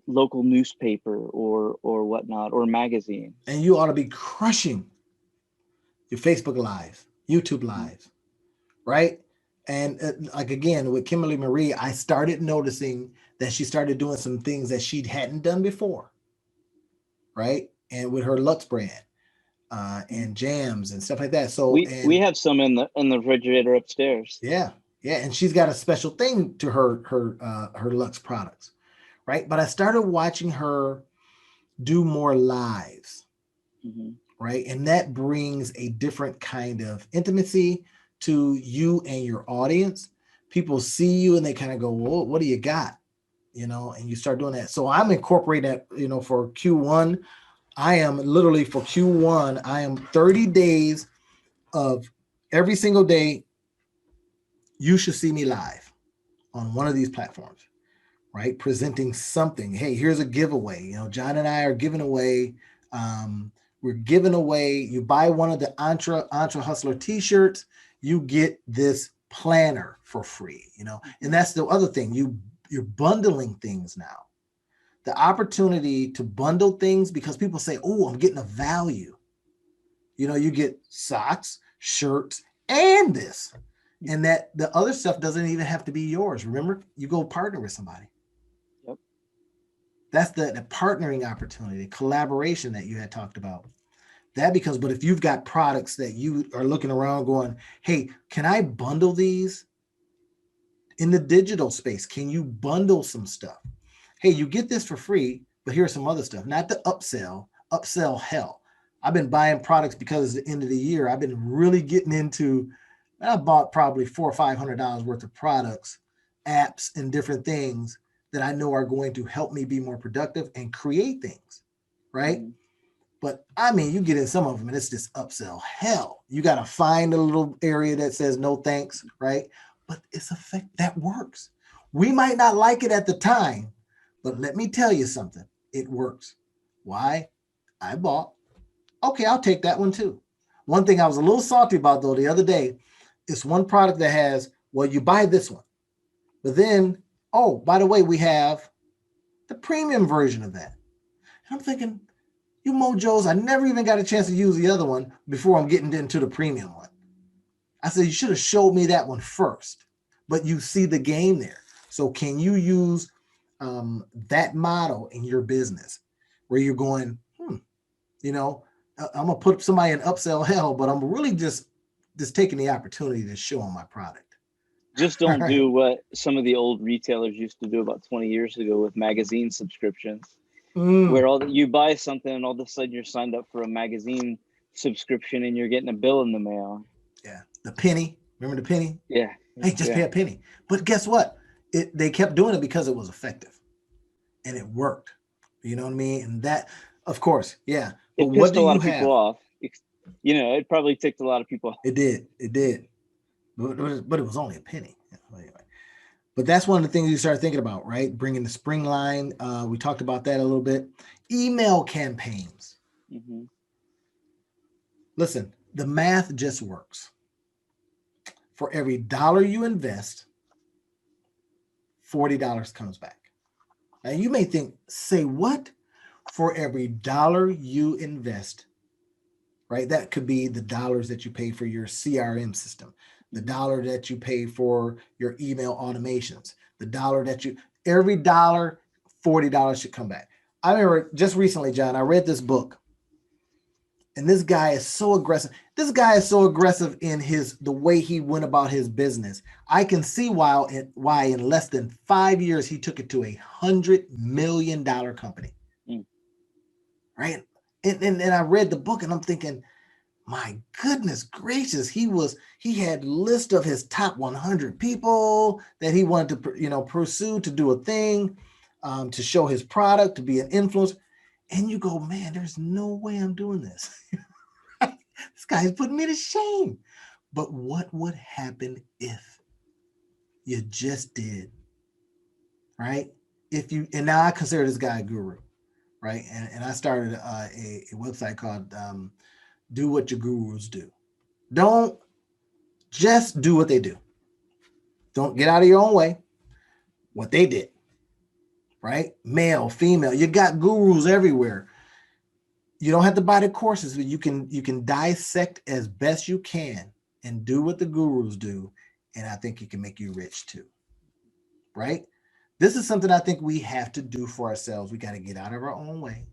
local newspaper or whatnot, or magazine. And you ought to be crushing your Facebook lives, YouTube lives, right? And like again, with Kimberly Marie, I started noticing that she started doing some things that she hadn't done before, right? And with her Lux brand and jams and stuff like that. So We have some in the refrigerator upstairs. yeah, and she's got a special thing to her Lux products, right? But I started watching her do more lives, right? And that brings a different kind of intimacy to you and your audience. People see you and they kind of go, "Whoa, what do you got?" And you start doing that. So I'm incorporating that, for Q1. I am literally for Q1, I am 30 days of every single day. You should see me live on one of these platforms, right? Presenting something. Hey, here's a giveaway. John and I are giving away. We're giving away. You buy one of the Entre Hustler T-shirts, you get this planner for free. And that's the other thing. You're bundling things now. The opportunity to bundle things, because people say, "Oh, I'm getting a value." You get socks, shirts, and this. And that the other stuff doesn't even have to be yours. Remember, you go partner with somebody. Yep. That's the partnering opportunity, collaboration that you had talked about. But if you've got products that you are looking around going, "Hey, can I bundle these in the digital space? Can you bundle some stuff? Hey, you get this for free, but here's some other stuff." Not the upsell hell. I've been buying products because it's the end of the year. I've been really getting into, I bought probably $400 or $500 worth of products, apps, and different things that I know are going to help me be more productive and create things, right? But I mean, you get in some of them and it's just upsell hell. You got to find a little area that says no thanks, right? But it's that works. We might not like it at the time, but let me tell you something. It works. Why? I bought. Okay, I'll take that one too. One thing I was a little salty about though the other day, it's one product that has, well, you buy this one, but then, oh, by the way, we have the premium version of that. And I'm thinking, you mojos, I never even got a chance to use the other one before I'm getting into the premium one. I said, you should have showed me that one first, but you see the game there. So can you use that model in your business where you're going, I'm going to put somebody in upsell hell, but I'm really just taking the opportunity to show them my product. Just don't do what some of the old retailers used to do about 20 years ago with magazine subscriptions, where you buy something and all of a sudden you're signed up for a magazine subscription and you're getting a bill in the mail. Yeah. The penny. Remember the penny? Yeah. Hey, just pay a penny. But guess what? They kept doing it because it was effective and it worked. You know what I mean? And that, of course, yeah. It pissed a lot of people off. It probably ticked a lot of people off. It did. But it was only a penny. Anyway. But that's one of the things you start thinking about, right? Bringing the spring line. We talked about that a little bit. Email campaigns. Listen, the math just works. For every dollar you invest, $40 comes back. Now you may think, say what? For every dollar you invest, right? That could be the dollars that you pay for your CRM system, the dollar that you pay for your email automations, the dollar every dollar, $40 should come back. I remember just recently, John, I read this book and this guy is so aggressive. This guy is so aggressive in the way he went about his business. I can see why in less than 5 years, he took it to $100 million company. Right. And I read the book and I'm thinking, my goodness gracious, he had list of his top 100 people that he wanted to, pursue to do a thing, to show his product, to be an influencer. And you go, man, there's no way I'm doing this. This guy's putting me to shame. But what would happen if you just did, right? And now I consider this guy a guru, right? And I started a website called Do What Your Gurus Do. Don't just do what they do. Don't get out of your own way. What they did, right? Male, female, you got gurus everywhere. You don't have to buy the courses, but you can dissect as best you can and do what the gurus do. And I think it can make you rich too, right? This is something I think we have to do for ourselves. We got to get out of our own way.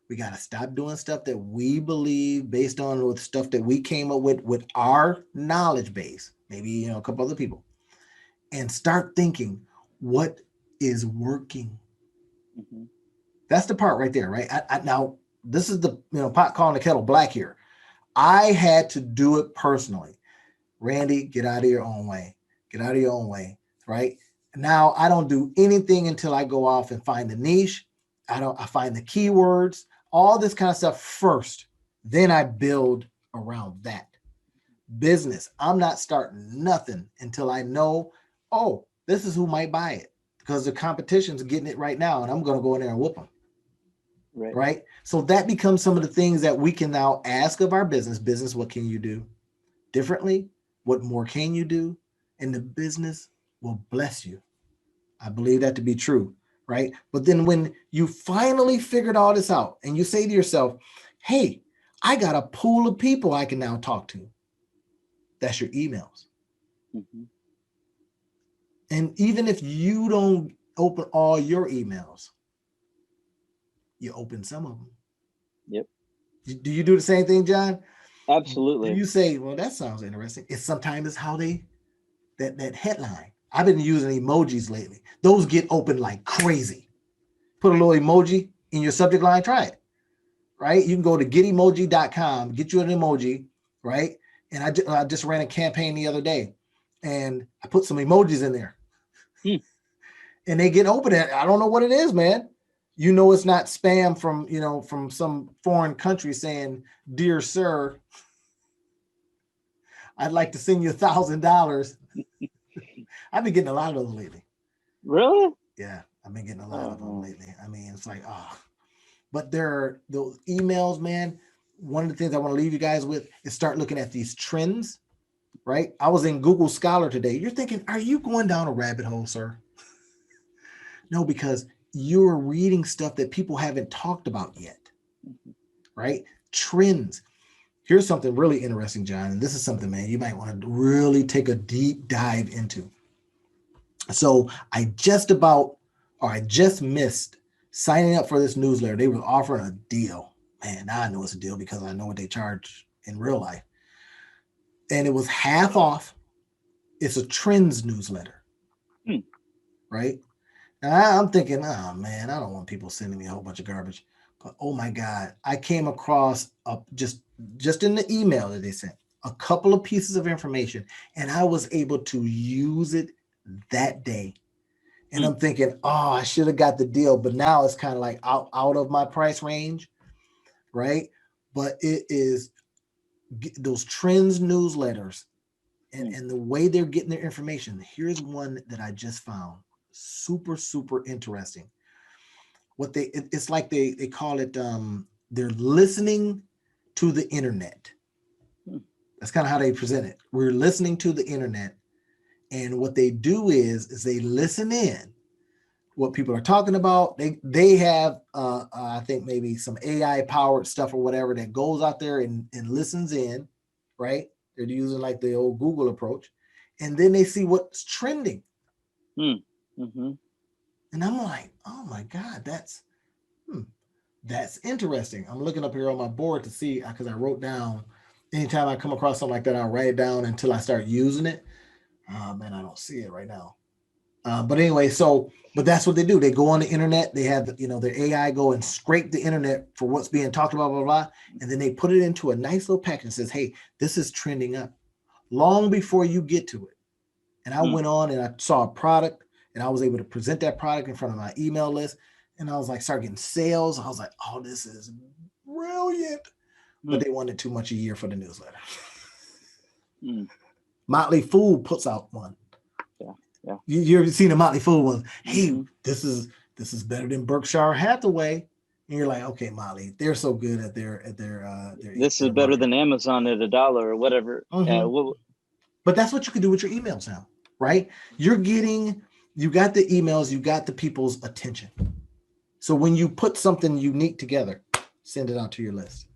We got to stop doing stuff that we believe based on with stuff that we came up with our knowledge base, maybe, a couple other people, and start thinking what is working. Mm-hmm. That's the part right there, right? Now, this is the pot calling the kettle black here. I had to do it personally. Randy, get out of your own way. Get out of your own way, right? Now I don't do anything until I go off and find the niche. I find the keywords, all this kind of stuff first. Then I build around that. Business, I'm not starting nothing until I know, oh, this is who might buy it, because the competition's getting it right now, and I'm going to go in there and whoop them. Right? So that becomes some of the things that we can now ask of our business. Business, what can you do differently? What more can you do? And the business will bless you. I believe that to be true, right? But then when you finally figured all this out and you say to yourself, hey, I got a pool of people I can now talk to. That's your emails. Mm-hmm. And even if you don't open all your emails, you open some of them. Yep. Do you do the same thing, John? Absolutely. Do you say, well, that sounds interesting? It's sometimes how that headline. I've been using emojis lately. Those get open like crazy. Put a little emoji in your subject line. Try it, right? You can go to getemoji.com, get you an emoji, right? And I just ran a campaign the other day, and I put some emojis in there. And they get open. I don't know what it is, man. It's not spam from some foreign country saying, dear sir, I'd like to send you $1,000. I've been getting a lot of those lately. Really? Yeah, I've been getting a lot of them lately. I mean, it's like, but there are those emails, man. One of the things I want to leave you guys with is start looking at these trends, right? I was in Google Scholar today. You're thinking, are you going down a rabbit hole, sir? No, because you're reading stuff that people haven't talked about yet, right? Trends. Here's something really interesting, John, and this is something, man, you might want to really take a deep dive into. So I just missed signing up for this newsletter. They were offering a deal. Man, now I know it's a deal because I know what they charge in real life. And it was half off. It's a trends newsletter, right? And I'm thinking, oh man, I don't want people sending me a whole bunch of garbage. But oh my God, I came across just in the email that they sent a couple of pieces of information, and I was able to use it that day. And I'm thinking, oh, I should have got the deal, but now it's kind of like out of my price range, right? But it is those trends newsletters and the way they're getting their information. Here's one that I just found. Super, super interesting. It's like they call it, they're listening to the internet. That's kind of how they present it. We're listening to the internet. And what they do is they listen in what people are talking about. They have, I think maybe some AI powered stuff or whatever that goes out there and listens in, right? They're using like the old Google approach. And then they see what's trending. Mm-hmm. And I'm like, oh my God, that's interesting. I'm looking up here on my board to see, because I wrote down, anytime I come across something like that, I'll write it down until I start using it. Man, I don't see it right now. But anyway, but that's what they do. They go on the internet. They have, their AI go and scrape the internet for what's being talked about, blah, blah, blah. And then they put it into a nice little package and says, hey, this is trending up long before you get to it. And I went on and I saw a product and I was able to present that product in front of my email list. And I was like, start getting sales. I was like, oh, this is brilliant. But they wanted too much a year for the newsletter. Motley Fool puts out one. Yeah. You ever seen the Motley Fool one? Hey, this is better than Berkshire Hathaway. And you're like, okay, Motley, they're so good at their this is better than Amazon at $1 or whatever. But that's what you can do with your emails now, right? You got the emails, you got the people's attention. So when you put something unique together, send it out to your list.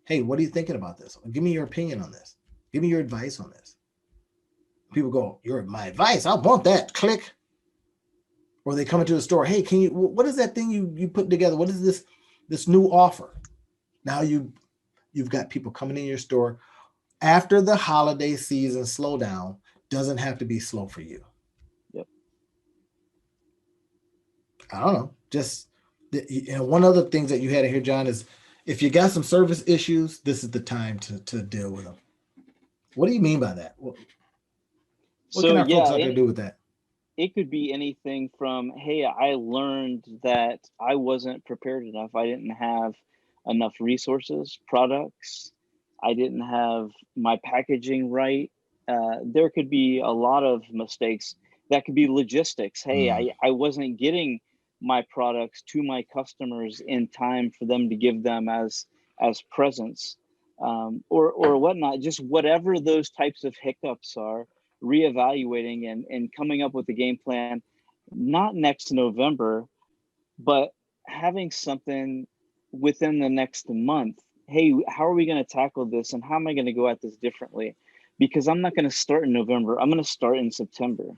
Hey, what are you thinking about this? Give me your opinion on this. Give me your advice on this. People go, my advice, I want that. Click. Or they come into the store. Hey, what is that thing you put together? What is this new offer? Now you've got people coming in your store. After the holiday season slowdown doesn't have to be slow for you. Yep. I don't know. Just, one other thing that you had here, John, is if you got some service issues, this is the time to deal with them. What do you mean by that? What can our folks out there do with that? It could be anything from, hey, I learned that I wasn't prepared enough. I didn't have enough resources, products. I didn't have my packaging right. There could be a lot of mistakes. That could be logistics. Hey, I wasn't getting my products to my customers in time for them to give them as presents, or whatnot. Just whatever those types of hiccups are, reevaluating and coming up with a game plan, not next November, but having something within the next month. Hey, how are we going to tackle this? And how am I going to go at this differently? Because I'm not going to start in November. I'm going to start in September.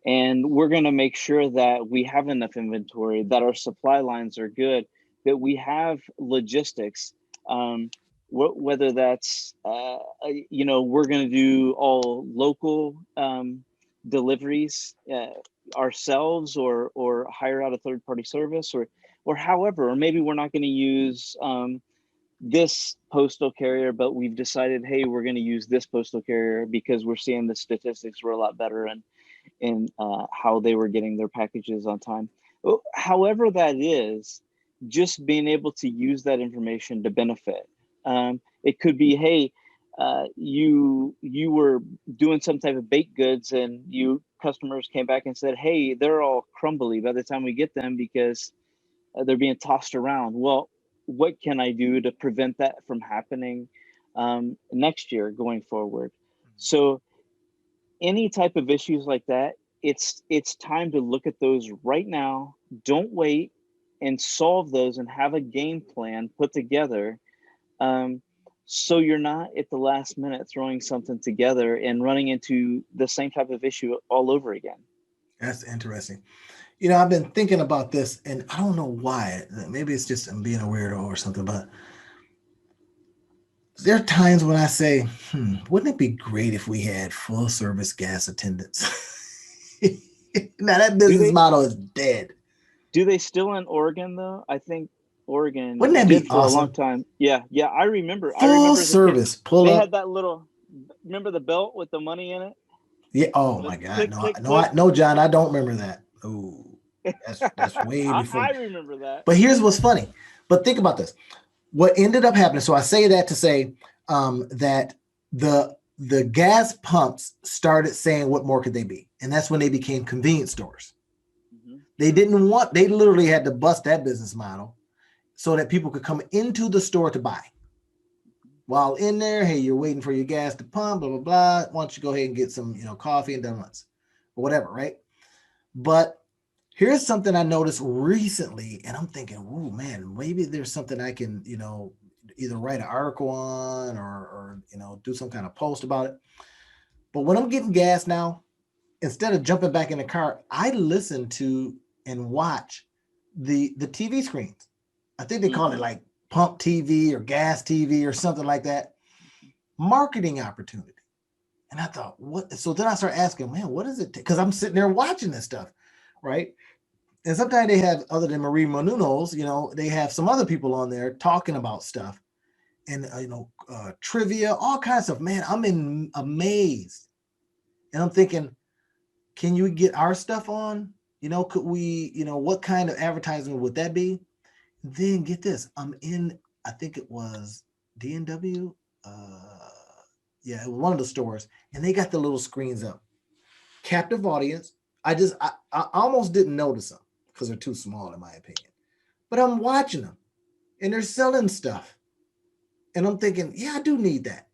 And we're going to make sure that we have enough inventory, that our supply lines are good, that we have logistics, whether that's, we're going to do all local deliveries ourselves, or hire out a third-party service, or however, or maybe we're not going to use this postal carrier, but we've decided, hey, we're going to use this postal carrier because we're seeing the statistics were a lot better in how they were getting their packages on time. However that is, just being able to use that information to benefit. It could be, hey, you were doing some type of baked goods and customers came back and said, hey, they're all crumbly by the time we get them because they're being tossed around. Well, what can I do to prevent that from happening next year going forward? So any type of issues like that, it's time to look at those right now. Don't wait, and solve those and have a game plan put together. So you're not at the last minute throwing something together and running into the same type of issue all over again. That's interesting. I've been thinking about this, and I don't know why. Maybe it's just I'm being a weirdo or something, but there are times when I say, wouldn't it be great if we had full service gas attendants? Now that business model is dead. Do they still in Oregon though? I think Oregon wouldn't that be for awesome? a long time. Yeah, I remember. Full service. Pull they up. Had that little. Remember the belt with the money in it? Yeah. Oh my God. No, John, I don't remember that. Oh, that's way before. I remember that. But here's what's funny. But think about this. What ended up happening. So I say that to say that the gas pumps started saying, what more could they be? And that's when they became convenience stores. They literally had to bust that business model so that people could come into the store to buy. While in there, hey, you're waiting for your gas to pump, blah, blah, blah. Why don't you go ahead and get some, coffee and donuts or whatever, right? But here's something I noticed recently, and I'm thinking, oh man, maybe there's something I can, either write an article on or do some kind of post about it. But when I'm getting gas now, instead of jumping back in the car, I listen to and watch the TV screens. I think they call it like pump TV or gas TV or something like that. Marketing opportunity. And I thought, what? So then I started asking, man, what is it? Because I'm sitting there watching this stuff, right? And sometimes they have, other than Marie Menounos, they have some other people on there talking about stuff and, trivia, all kinds of, man, I'm amazed. And I'm thinking, can you get our stuff on? Could we, what kind of advertisement would that be? Then get this, I think it was DNW. Yeah, it was one of the stores, and they got the little screens up. Captive audience. I almost didn't notice them because they're too small in my opinion. But I'm watching them, and they're selling stuff, and I'm thinking, yeah, I do need that.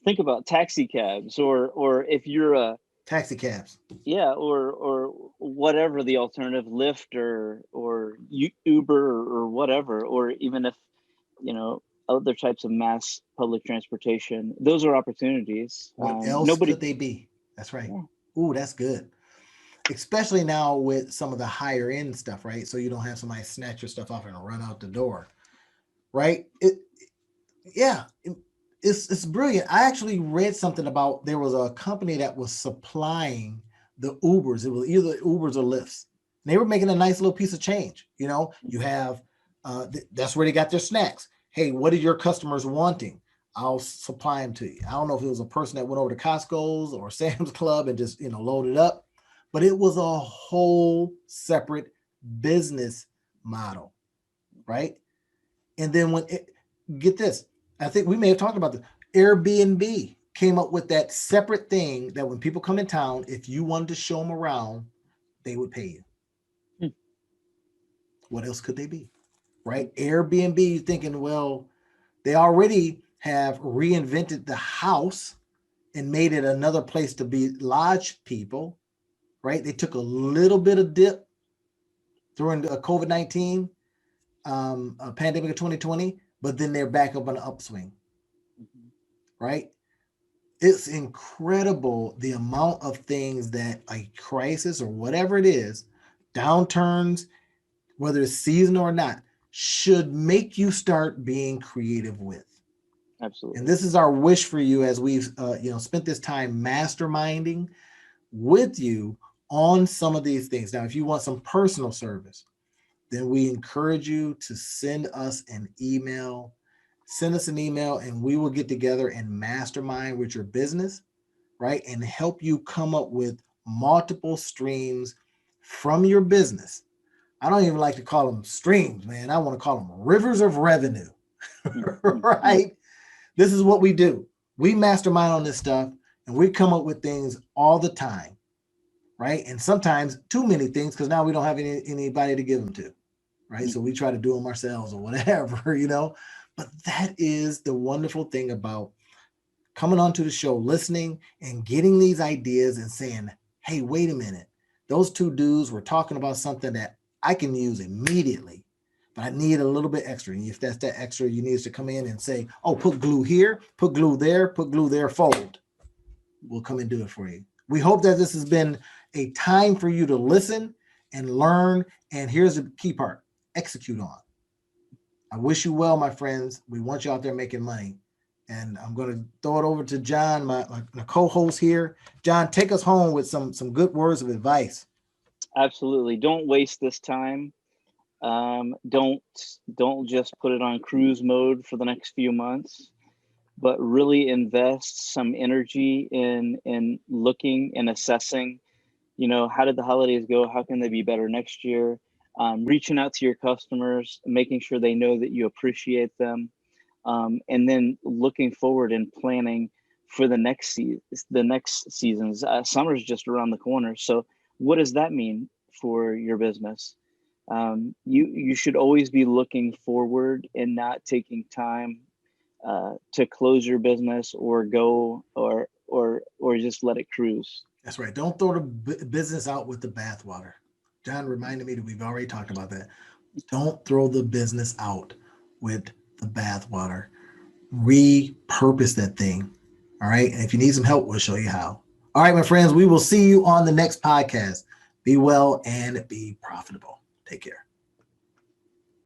Think about taxi cabs, or if you're a taxi cabs. Yeah, or whatever the alternative, Lyft or Uber or whatever, or even if other types of mass public transportation. Those are opportunities. What else could they be? That's right. Yeah. Ooh, that's good. Especially now with some of the higher end stuff, right? So you don't have somebody snatch your stuff off and run out the door, right? It's brilliant. I actually read something about, there was a company that was supplying the Ubers. It was either Ubers or Lyfts. And they were making a nice little piece of change. You have, that's where they got their snacks. Hey, what are your customers wanting? I'll supply them to you. I don't know if it was a person that went over to Costco's or Sam's Club and just, loaded up, but it was a whole separate business model, right? And then get this, I think we may have talked about this. Airbnb came up with that separate thing that when people come in town, if you wanted to show them around, they would pay you. What else could they be? Right? Airbnb, thinking, well, they already have reinvented the house and made it another place to be lodge people, right? They took a little bit of dip during the COVID-19 pandemic of 2020, but then they're back up on the upswing, right? It's incredible the amount of things that a crisis or whatever it is, downturns, whether it's seasonal or not, should make you start being creative with. Absolutely. And this is our wish for you as we've spent this time masterminding with you on some of these things. Now, if you want some personal service, then we encourage you to send us an email. Send us an email and we will get together and mastermind with your business, right? And help you come up with multiple streams from your business. I don't even like to call them streams, man. I want to call them rivers of revenue, right? This is what we do. We mastermind on this stuff and we come up with things all the time, right? And sometimes too many things because now we don't have anybody to give them to, right? So we try to do them ourselves or whatever, But that is the wonderful thing about coming onto the show, listening and getting these ideas and saying, hey, wait a minute. Those two dudes were talking about something that I can use immediately, but I need a little bit extra. And if that's that extra, you need us to come in and say, oh, put glue here, put glue there, fold. We'll come and do it for you. We hope that this has been a time for you to listen and learn. And here's the key part, execute on. I wish you well, my friends. We want you out there making money. And I'm going to throw it over to John, my co-host here. John, take us home with some good words of advice. Absolutely. Don't waste this time. Don't just put it on cruise mode for the next few months, but really invest some energy in looking and assessing, how did the holidays go? How can they be better next year? Reaching out to your customers, making sure they know that you appreciate them, and then looking forward and planning for the next seasons. Summer's just around the corner. So what does that mean for your business? You should always be looking forward and not taking time to close your business or go or just let it cruise. That's right. Don't throw the business out with the bathwater. John reminded me that we've already talked about that. Don't throw the business out with the bathwater. Repurpose that thing. All right. And if you need some help, we'll show you how. All right, my friends, we will see you on the next podcast. Be well and be profitable. Take care.